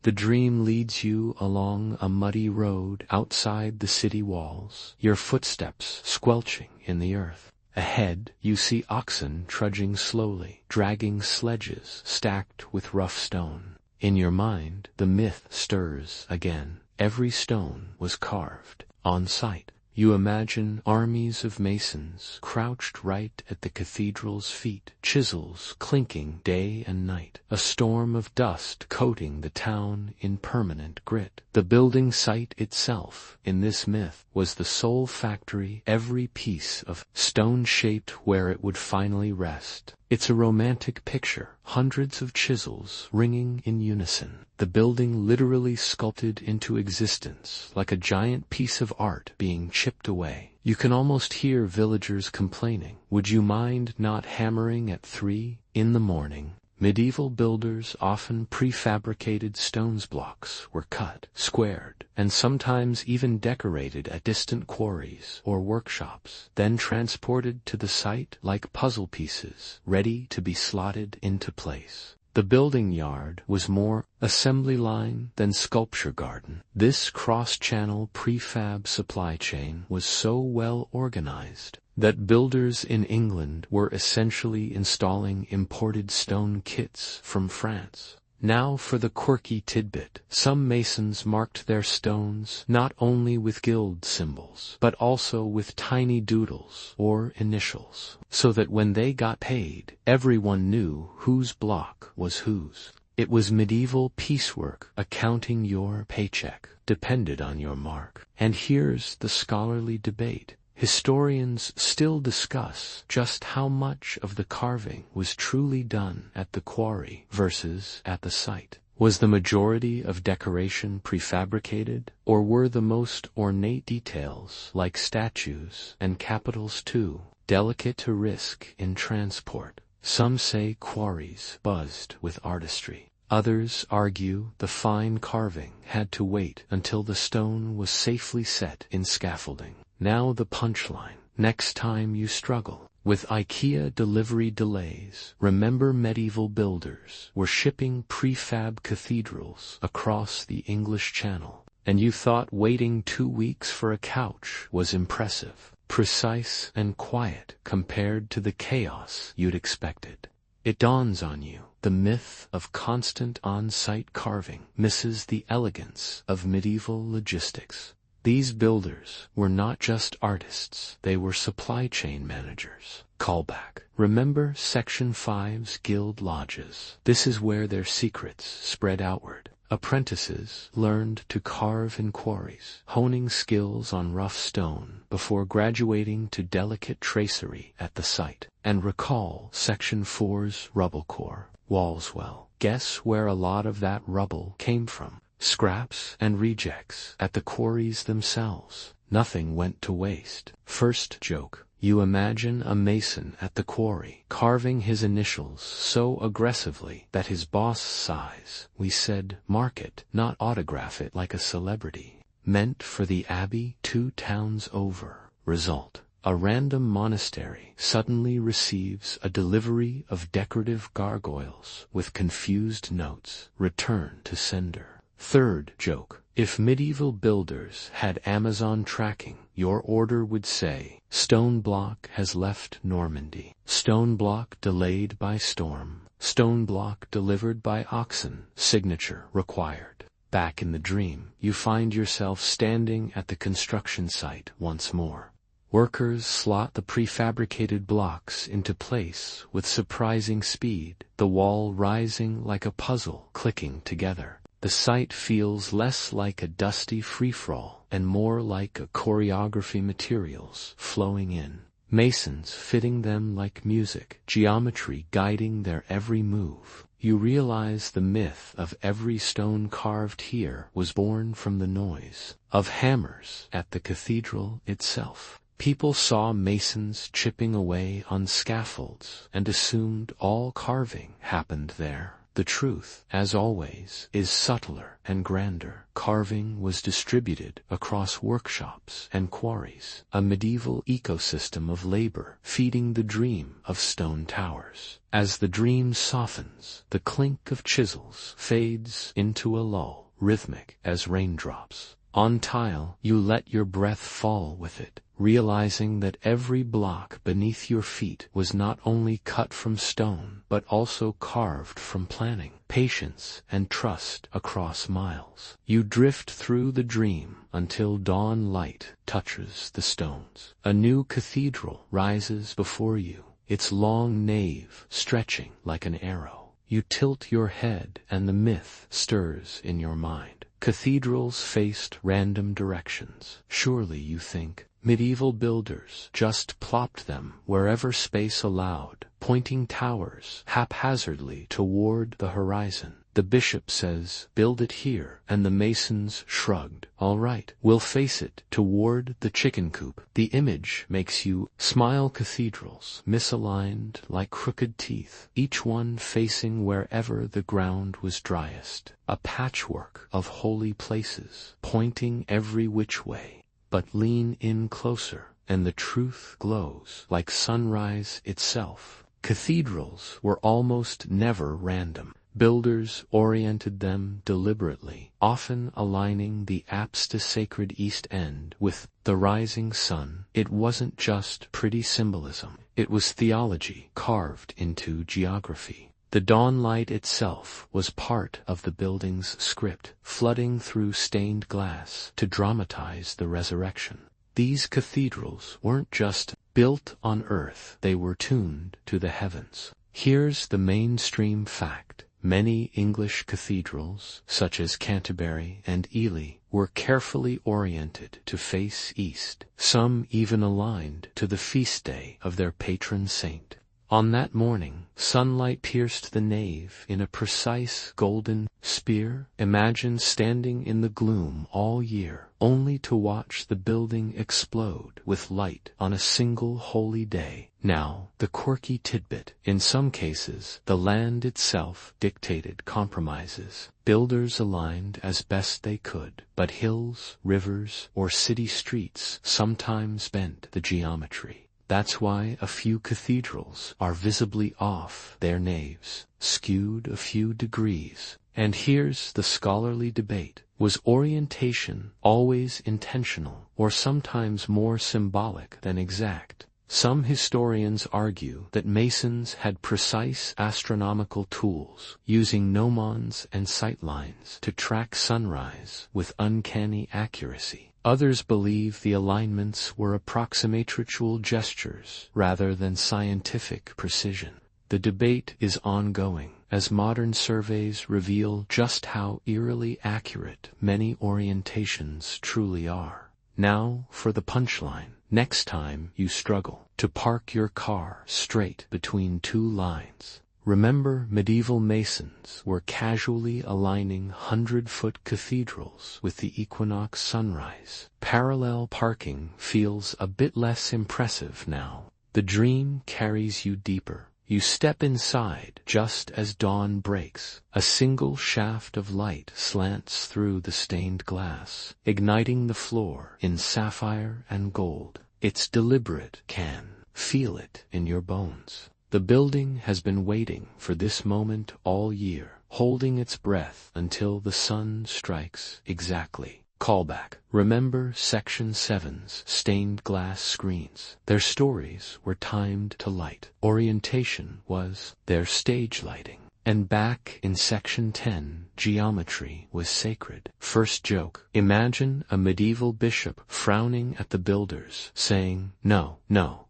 The dream leads you along a muddy road outside the city walls, your footsteps squelching in the earth. Ahead, you see oxen trudging slowly, dragging sledges stacked with rough stone. In your mind, the myth stirs again. Every stone was carved on site. You imagine armies of masons crouched right at the cathedral's feet, chisels clinking day and night, a storm of dust coating the town in permanent grit. The building site itself, in this myth, was the sole factory, every piece of stone shaped where it would finally rest. It's a romantic picture, hundreds of chisels ringing in unison, the building literally sculpted into existence like a giant piece of art being chipped away. You can almost hear villagers complaining, "Would you mind not hammering at 3 in the morning?" Medieval builders often prefabricated stone blocks were cut, squared, and sometimes even decorated at distant quarries or workshops, then transported to the site like puzzle pieces, ready to be slotted into place. The building yard was more assembly line than sculpture garden. This cross-channel prefab supply chain was so well organized that builders in England were essentially installing imported stone kits from France. Now for the quirky tidbit. Some masons marked their stones not only with guild symbols, but also with tiny doodles or initials, so that when they got paid, everyone knew whose block was whose. It was medieval piecework. Accounting your paycheck depended on your mark. And here's the scholarly debate. Historians still discuss just how much of the carving was truly done at the quarry versus at the site. Was the majority of decoration prefabricated, or were the most ornate details, like statues and capitals too, delicate to risk in transport? Some say quarries buzzed with artistry. Others argue the fine carving had to wait until the stone was safely set in scaffolding. Now the punchline. Next time you struggle with IKEA delivery delays, remember medieval builders were shipping prefab cathedrals across the English Channel, and you thought waiting 2 weeks for a couch was impressive, precise and quiet compared to the chaos you'd expected. It dawns on you, the myth of constant on-site carving misses the elegance of medieval logistics. These builders were not just artists, they were supply chain managers. Callback. Remember Section 5's guild lodges. This is where their secrets spread outward. Apprentices learned to carve in quarries, honing skills on rough stone before graduating to delicate tracery at the site. And recall Section 4's rubble-core. Walls. Well, guess where a lot of that rubble came from? Scraps and rejects at the quarries themselves. Nothing went to waste. First joke. You imagine a mason at the quarry, carving his initials so aggressively that his boss sighs. We said mark it, not autograph it like a celebrity. Meant for the abbey 2 towns over. Result. A random monastery suddenly receives a delivery of decorative gargoyles with confused notes. Return to sender. Third joke. If medieval builders had Amazon tracking, your order would say, stone block has left Normandy. Stone block delayed by storm. Stone block delivered by oxen. Signature required. Back in the dream, you find yourself standing at the construction site once more. Workers slot the prefabricated blocks into place with surprising speed, the wall rising like a puzzle clicking together. The sight feels less like a dusty free-for-all and more like a choreography, materials flowing in, masons fitting them like music, geometry guiding their every move. You realize the myth of every stone carved here was born from the noise of hammers at the cathedral itself. People saw masons chipping away on scaffolds and assumed all carving happened there. The truth, as always, is subtler and grander. Carving was distributed across workshops and quarries, a medieval ecosystem of labor feeding the dream of stone towers. As the dream softens, the clink of chisels fades into a lull, rhythmic as raindrops. On tile, you let your breath fall with it, realizing that every block beneath your feet was not only cut from stone, but also carved from planning, patience, and trust across miles. You drift through the dream until dawn light touches the stones. A new cathedral rises before you, its long nave stretching like an arrow. You tilt your head and the myth stirs in your mind. Cathedrals faced random directions. Surely, you think, medieval builders just plopped them wherever space allowed, pointing towers haphazardly toward the horizon. The bishop says, "Build it here," and the masons shrugged. "All right, we'll face it toward the chicken coop." The image makes you smile. Cathedrals, misaligned like crooked teeth, each one facing wherever the ground was driest. A patchwork of holy places, pointing every which way. But lean in closer, and the truth glows like sunrise itself. Cathedrals were almost never random. Builders oriented them deliberately, often aligning the apse sacred east end with the rising sun. It wasn't just pretty symbolism, it was theology carved into geography. The dawn light itself was part of the building's script, flooding through stained glass to dramatize the resurrection. These cathedrals weren't just built on earth, they were tuned to the heavens. Here's the mainstream fact. Many English cathedrals, such as Canterbury and Ely, were carefully oriented to face east, some even aligned to the feast day of their patron saint. On that morning, sunlight pierced the nave in a precise golden spear. Imagine standing in the gloom all year, only to watch the building explode with light on a single holy day. Now, the quirky tidbit. In some cases, the land itself dictated compromises. Builders aligned as best they could, but hills, rivers, or city streets sometimes bent the geometry. That's why a few cathedrals are visibly off their naves, skewed a few degrees. And here's the scholarly debate. Was orientation always intentional, or sometimes more symbolic than exact? Some historians argue that masons had precise astronomical tools, using gnomons and sightlines to track sunrise with uncanny accuracy. Others believe the alignments were approximatritual gestures rather than scientific precision. The debate is ongoing, as modern surveys reveal just how eerily accurate many orientations truly are. Now for the punchline. Next time you struggle to park your car straight between two lines, remember medieval masons were casually aligning 100-foot cathedrals with the equinox sunrise. Parallel parking feels a bit less impressive now. The dream carries you deeper. You step inside just as dawn breaks. A single shaft of light slants through the stained glass, igniting the floor in sapphire and gold. It's deliberate, can feel it in your bones. The building has been waiting for this moment all year, holding its breath until the sun strikes exactly. Callback. Remember Section 7's stained glass screens. Their stories were timed to light. Orientation was their stage lighting. And back in Section 10, geometry was sacred. First joke. Imagine a medieval bishop frowning at the builders, saying, "No,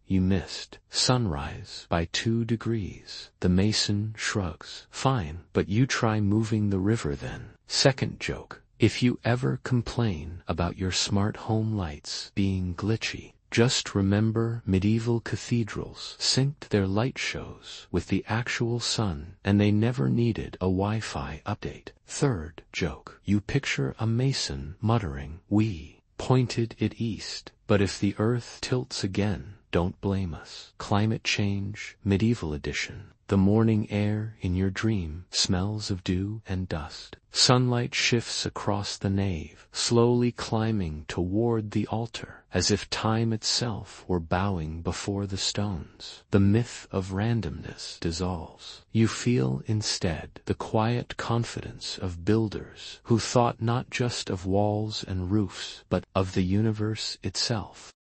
you missed sunrise by 2 degrees. The mason shrugs. "Fine, but you try moving the river then." Second joke. If you ever complain about your smart home lights being glitchy, just remember medieval cathedrals synced their light shows with the actual sun, and they never needed a Wi-Fi update. Third joke. You picture a mason muttering, "We pointed it east, but if the earth tilts again, don't blame us." Climate Change, Medieval Edition. The morning air in your dream smells of dew and dust. Sunlight shifts across the nave, slowly climbing toward the altar, as if time itself were bowing before the stones. The myth of randomness dissolves. You feel instead the quiet confidence of builders who thought not just of walls and roofs, but of the universe itself.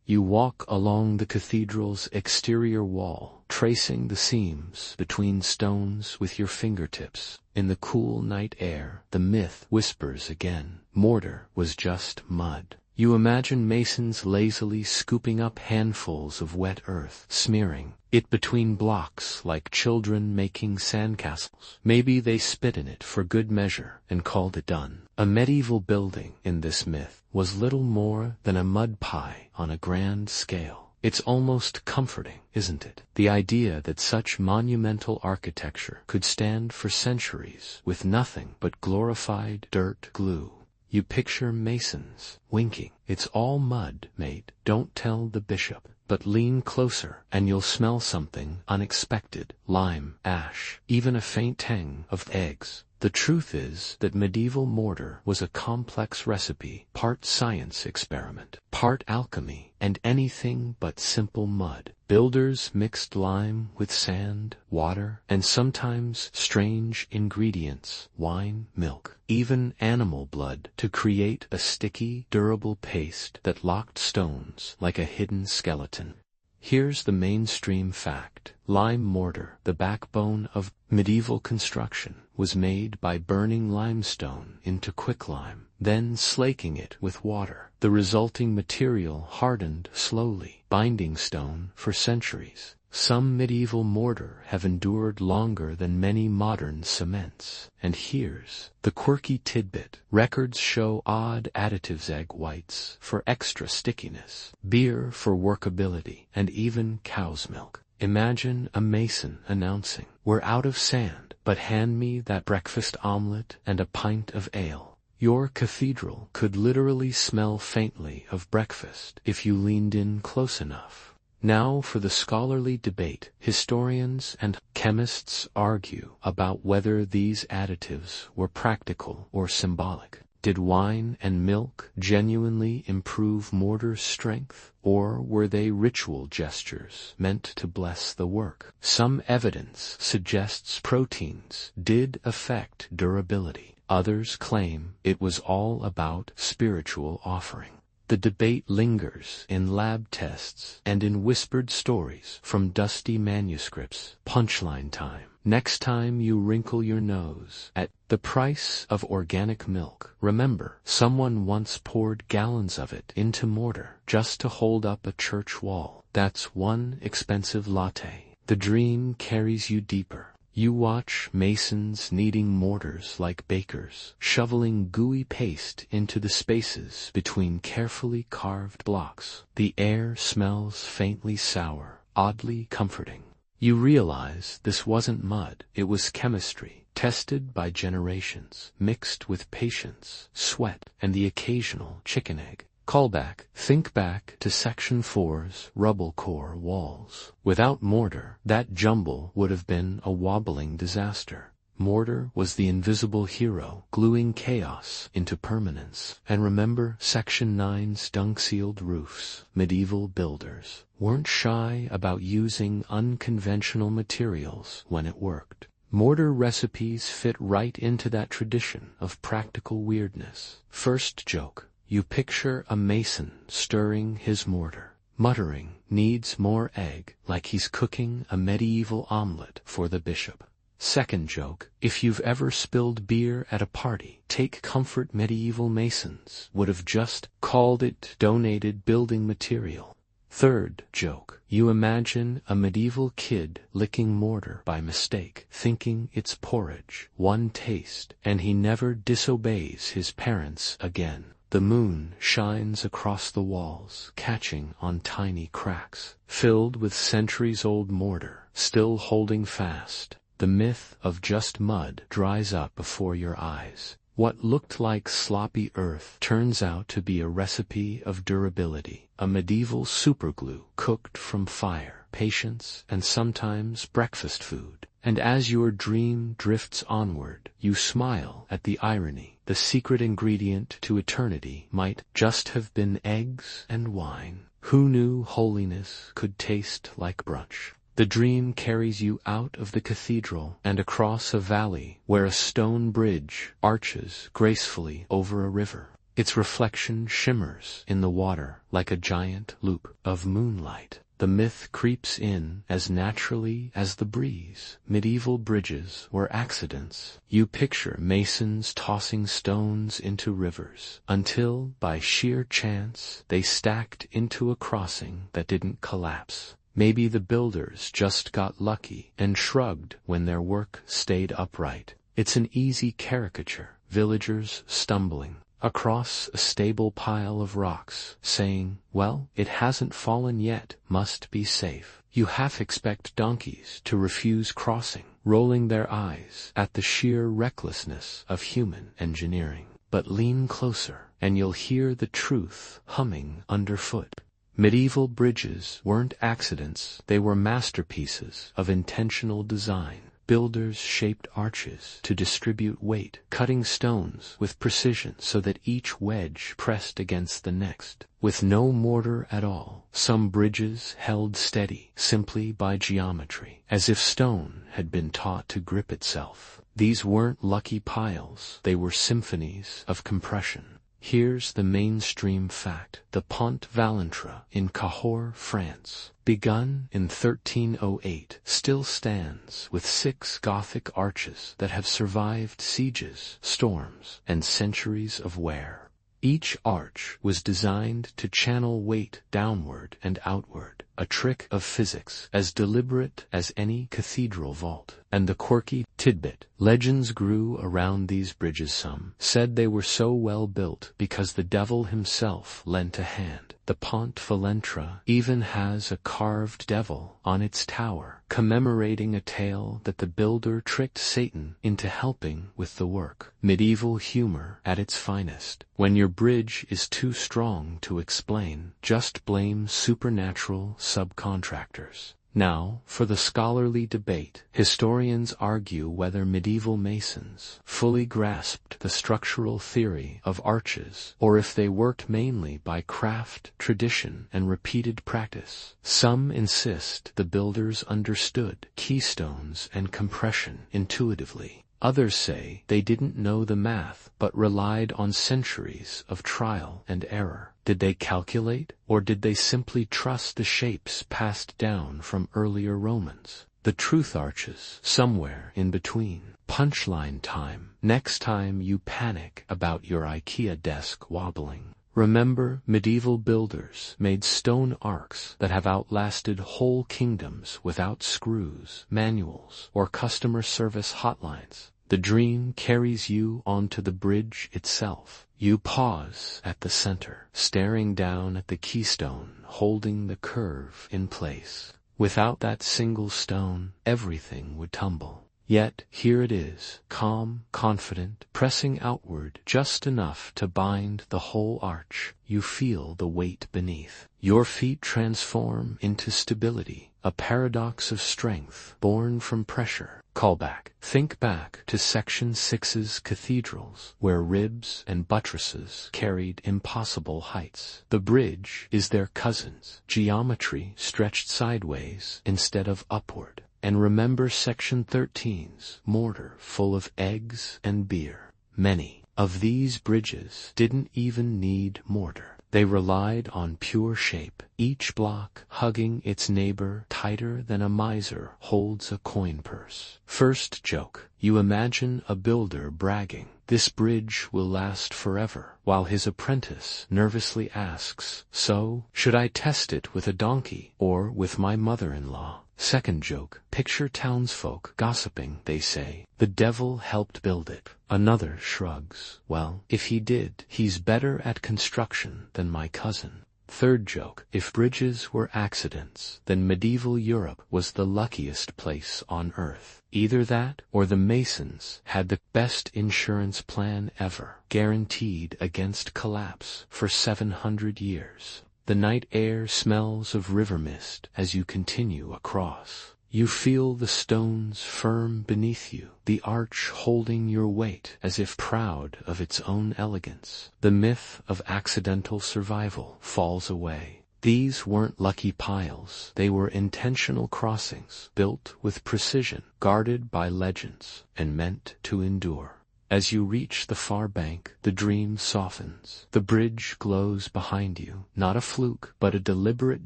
You walk along the cathedral's exterior wall, tracing the seams between stones with your fingertips. In the cool night air, the myth whispers again. Mortar was just mud. You imagine masons lazily scooping up handfuls of wet earth, smearing it between blocks like children making sandcastles. Maybe they spit in it for good measure and called it done. A medieval building, in this myth, was little more than a mud pie on a grand scale. It's almost comforting, isn't it? The idea that such monumental architecture could stand for centuries with nothing but glorified dirt glue. You picture masons winking. "It's all mud, mate. Don't tell the bishop. But lean closer, and you'll smell something unexpected. Lime, ash, even a faint tang of eggs." The truth is that medieval mortar was a complex recipe, part science experiment, part alchemy, and anything but simple mud. Builders mixed lime with sand, water, and sometimes strange ingredients, wine, milk, even animal blood, to create a sticky, durable paste that locked stones like a hidden skeleton. Here's the mainstream fact. Lime mortar, the backbone of medieval construction, was made by burning limestone into quicklime, then slaking it with water. The resulting material hardened slowly, binding stone for centuries. Some medieval mortar have endured longer than many modern cements. And here's the quirky tidbit. Records show odd additives: egg whites for extra stickiness, beer for workability, and even cow's milk. Imagine a mason announcing, "We're out of sand, but hand me that breakfast omelet and a pint of ale." Your cathedral could literally smell faintly of breakfast if you leaned in close enough. Now for the scholarly debate. Historians and chemists argue about whether these additives were practical or symbolic. Did wine and milk genuinely improve mortar's strength, or were they ritual gestures meant to bless the work? Some evidence suggests proteins did affect durability. Others claim it was all about spiritual offering. The debate lingers in lab tests and in whispered stories from dusty manuscripts. Punchline time. Next time you wrinkle your nose at the price of organic milk, remember, someone once poured gallons of it into mortar just to hold up a church wall. That's one expensive latte. The dream carries you deeper. You watch masons kneading mortars like bakers, shoveling gooey paste into the spaces between carefully carved blocks. The air smells faintly sour, oddly comforting. You realize this wasn't mud, it was chemistry, tested by generations, mixed with patience, sweat, and the occasional chicken egg. Callback. Think back to Section 4's rubble-core walls. Without mortar, that jumble would have been a wobbling disaster. Mortar was the invisible hero, gluing chaos into permanence. And remember Section 9's dunk-sealed roofs. Medieval builders weren't shy about using unconventional materials when it worked. Mortar recipes fit right into that tradition of practical weirdness. First joke. You picture a mason stirring his mortar, muttering, "Needs more egg," like he's cooking a medieval omelet for the bishop. Second joke. If you've ever spilled beer at a party, take comfort. Medieval masons would have just called it donated building material. Third joke. You imagine a medieval kid licking mortar by mistake, thinking it's porridge. One taste, and he never disobeys his parents again. The moon shines across the walls, catching on tiny cracks, filled with centuries-old mortar, still holding fast. The myth of just mud dries up before your eyes. What looked like sloppy earth turns out to be a recipe of durability, a medieval superglue cooked from fire, patience, and sometimes breakfast food. And as your dream drifts onward, you smile at the irony. The secret ingredient to eternity might just have been eggs and wine. Who knew holiness could taste like brunch? The dream carries you out of the cathedral and across a valley where a stone bridge arches gracefully over a river. Its reflection shimmers in the water like a giant loop of moonlight. The myth creeps in as naturally as the breeze. Medieval bridges were accidents. You picture masons tossing stones into rivers, until, by sheer chance, they stacked into a crossing that didn't collapse. Maybe the builders just got lucky and shrugged when their work stayed upright. It's an easy caricature. Villagers stumbling across a stable pile of rocks, saying, "Well, it hasn't fallen yet, must be safe." You half expect donkeys to refuse crossing, rolling their eyes at the sheer recklessness of human engineering. But lean closer, and you'll hear the truth humming underfoot. Medieval bridges weren't accidents, they were masterpieces of intentional design. Builders shaped arches to distribute weight, cutting stones with precision so that each wedge pressed against the next. With no mortar at all, some bridges held steady simply by geometry, as if stone had been taught to grip itself. These weren't lucky piles, they were symphonies of compression. Here's the mainstream fact. The Pont Valentin in Cahors, France, begun in 1308, still stands with 6 Gothic arches that have survived sieges, storms, and centuries of wear. Each arch was designed to channel weight downward and outward, a trick of physics as deliberate as any cathedral vault. And the quirky tidbit: legends grew around these bridges. Some said they were so well built because the devil himself lent a hand. The Pont Valentin even has a carved devil on its tower, commemorating a tale that the builder tricked Satan into helping with the work. Medieval humor at its finest. When your bridge is too strong to explain, just blame supernatural subcontractors. Now, for the scholarly debate. Historians argue whether medieval masons fully grasped the structural theory of arches, or if they worked mainly by craft, tradition, and repeated practice. Some insist the builders understood keystones and compression intuitively. Others say they didn't know the math but relied on centuries of trial and error. Did they calculate, or did they simply trust the shapes passed down from earlier Romans? The truth arches somewhere in between. Punchline time. Next time you panic about your IKEA desk wobbling, remember, medieval builders made stone arcs that have outlasted whole kingdoms without screws, manuals, or customer service hotlines. The dream carries you onto the bridge itself. You pause at the center, staring down at the keystone holding the curve in place. Without that single stone, everything would tumble. Yet, here it is, calm, confident, pressing outward just enough to bind the whole arch. You feel the weight beneath. Your feet transform into stability, a paradox of strength born from pressure. Callback. Think back to Section 6's cathedrals, where ribs and buttresses carried impossible heights. The bridge is their cousins, geometry stretched sideways instead of upward. And remember Section 13's mortar full of eggs and beer. Many of these bridges didn't even need mortar. They relied on pure shape, each block hugging its neighbor tighter than a miser holds a coin purse. First joke. You imagine a builder bragging, "This bridge will last forever," while his apprentice nervously asks, "So, should I test it with a donkey or with my mother-in-law?" Second joke. Picture townsfolk gossiping. They say, "The devil helped build it." Another shrugs, "Well, if he did, he's better at construction than my cousin." Third joke. If bridges were accidents, then medieval Europe was the luckiest place on earth. Either that, or the Masons had the best insurance plan ever, guaranteed against collapse for 700 years. The night air smells of river mist as you continue across. You feel the stones firm beneath you, the arch holding your weight as if proud of its own elegance. The myth of accidental survival falls away. These weren't lucky piles, they were intentional crossings, built with precision, guarded by legends, and meant to endure. As you reach the far bank, the dream softens. The bridge glows behind you, not a fluke, but a deliberate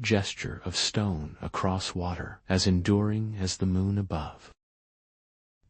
gesture of stone across water, as enduring as the moon above.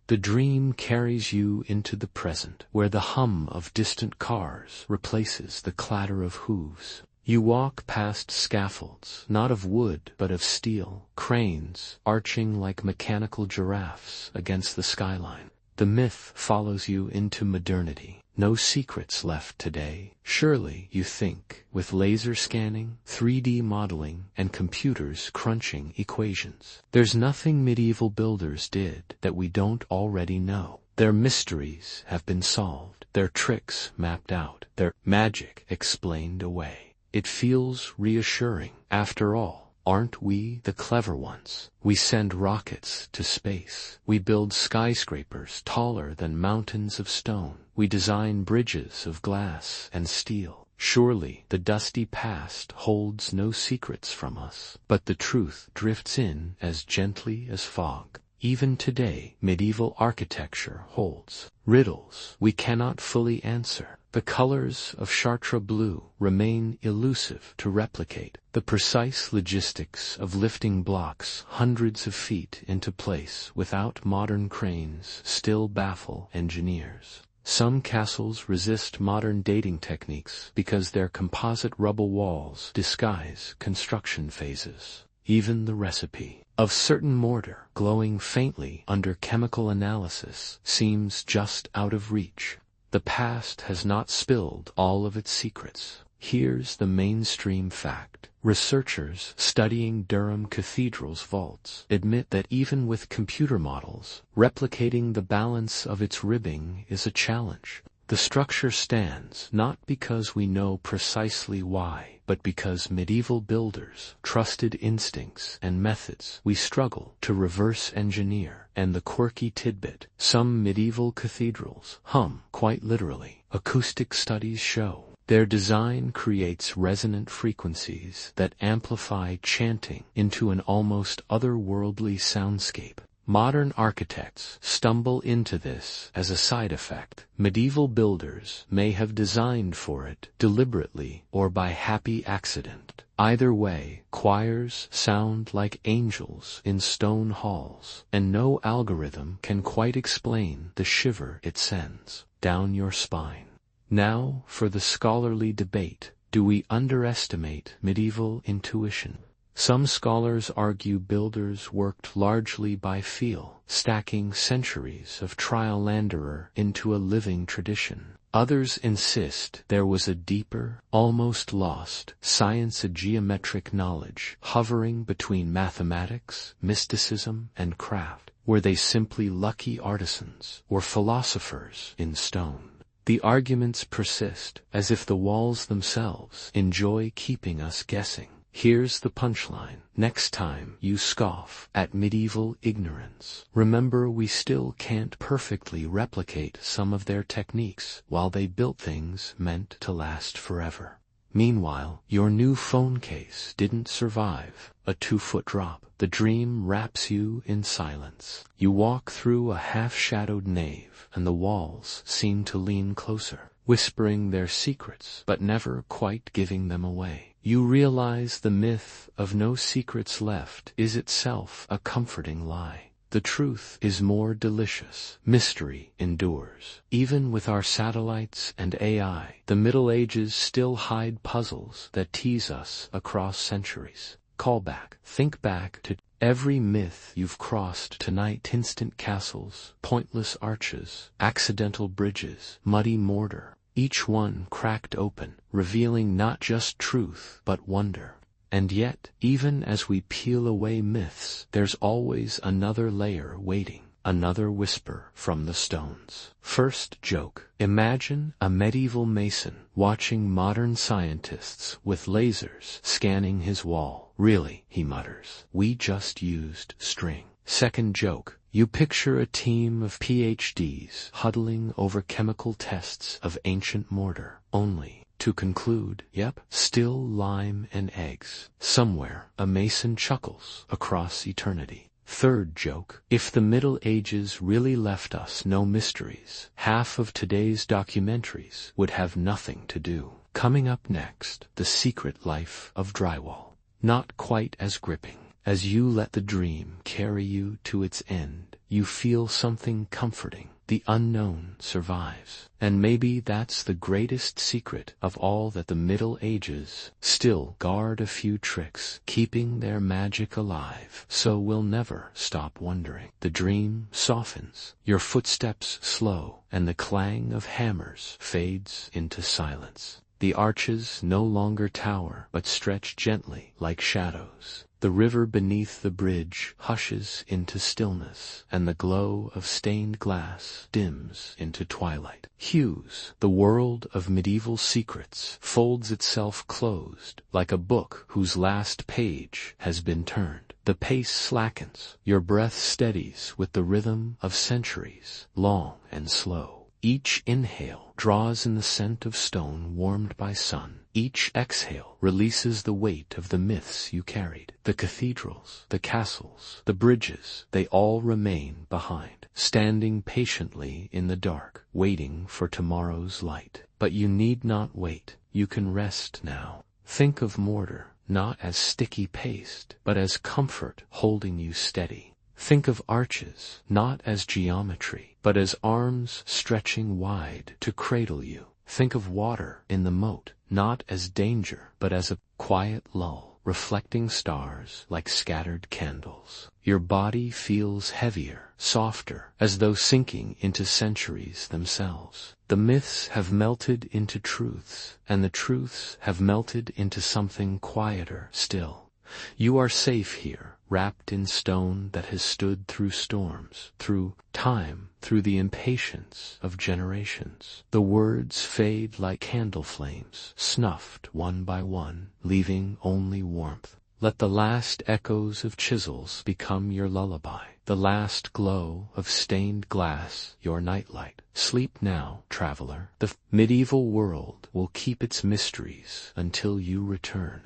The dream carries you into the present, where the hum of distant cars replaces the clatter of hooves. You walk past scaffolds, not of wood but of steel, cranes arching like mechanical giraffes against the skyline. The myth follows you into modernity. No secrets left today. Surely, you think, with laser scanning, 3D modeling, and computers crunching equations. There's nothing medieval builders did that we don't already know. Their mysteries have been solved, their tricks mapped out, their magic explained away. It feels reassuring. After all, aren't we the clever ones? We send rockets to space. We build skyscrapers taller than mountains of stone. We design bridges of glass and steel. Surely the dusty past holds no secrets from us. But the truth drifts in as gently as fog. Even today, medieval architecture holds riddles we cannot fully answer. The colors of Chartres blue remain elusive to replicate. The precise logistics of lifting blocks hundreds of feet into place without modern cranes still baffle engineers. Some castles resist modern dating techniques because their composite rubble walls disguise construction phases. Even the recipe of certain mortar, glowing faintly under chemical analysis, seems just out of reach. The past has not spilled all of its secrets. Here's the mainstream fact. Researchers studying Durham Cathedral's vaults admit that even with computer models, replicating the balance of its ribbing is a challenge. The structure stands not because we know precisely why, but because medieval builders trusted instincts and methods we struggle to reverse engineer. And the quirky tidbit, some medieval cathedrals hum, quite literally. Acoustic studies show their design creates resonant frequencies that amplify chanting into an almost otherworldly soundscape. Modern architects stumble into this as a side effect. Medieval builders may have designed for it deliberately or by happy accident. Either way, choirs sound like angels in stone halls, and no algorithm can quite explain the shiver it sends down your spine. Now for the scholarly debate. Do we underestimate medieval intuition? Some scholars argue builders worked largely by feel, stacking centuries of trial and error into a living tradition. Others insist there was a deeper, almost lost, science of geometric knowledge hovering between mathematics, mysticism, and craft. Were they simply lucky artisans or philosophers in stone? The arguments persist, as if the walls themselves enjoy keeping us guessing. Here's the punchline. Next time you scoff at medieval ignorance, remember we still can't perfectly replicate some of their techniques while they built things meant to last forever. Meanwhile, your new phone case didn't survive a 2-foot drop. The dream wraps you in silence. You walk through a half-shadowed nave, and the walls seem to lean closer. whispering their secrets, but never quite giving them away. You realize the myth of no secrets left is itself a comforting lie. The truth is more delicious. Mystery endures. Even with our satellites and AI, the Middle Ages still hide puzzles that tease us across centuries. Call back. Think back to every myth you've crossed tonight. Instant castles, pointless arches, accidental bridges, muddy mortar. Each one cracked open, revealing not just truth, but wonder. And yet, even as we peel away myths, there's always another layer waiting, another whisper from the stones. First joke. Imagine a medieval mason watching modern scientists with lasers scanning his wall. Really, he mutters, we just used string. Second joke. You picture a team of PhDs huddling over chemical tests of ancient mortar, only to conclude, yep, still lime and eggs. Somewhere, a mason chuckles across eternity. Third joke. If the Middle Ages really left us no mysteries, half of today's documentaries would have nothing to do. Coming up next, the secret life of drywall. Not quite as gripping. As you let the dream carry you to its end, you feel something comforting. The unknown survives. And maybe that's the greatest secret of all, that the Middle Ages still guard a few tricks, keeping their magic alive, so we'll never stop wondering. The dream softens, your footsteps slow, and the clang of hammers fades into silence. The arches no longer tower, but stretch gently like shadows. The river beneath the bridge hushes into stillness, and the glow of stained glass dims into twilight hues. The world of medieval secrets folds itself closed, like a book whose last page has been turned. The pace slackens, your breath steadies with the rhythm of centuries, long and slow. Each inhale draws in the scent of stone warmed by sun. Each exhale releases the weight of the myths you carried. The cathedrals, the castles, the bridges, they all remain behind, standing patiently in the dark, waiting for tomorrow's light. But you need not wait. You can rest now. Think of mortar, not as sticky paste, but as comfort holding you steady. Think of arches, not as geometry, but as arms stretching wide to cradle you. Think of water in the moat, not as danger, but as a quiet lull, reflecting stars like scattered candles. Your body feels heavier, softer, as though sinking into centuries themselves. The myths have melted into truths, and the truths have melted into something quieter still. You are safe here, wrapped in stone that has stood through storms, through time, through the impatience of generations. The words fade like candle flames, snuffed one by one, leaving only warmth. Let the last echoes of chisels become your lullaby, the last glow of stained glass your nightlight. Sleep now, traveler. The medieval world will keep its mysteries until you return.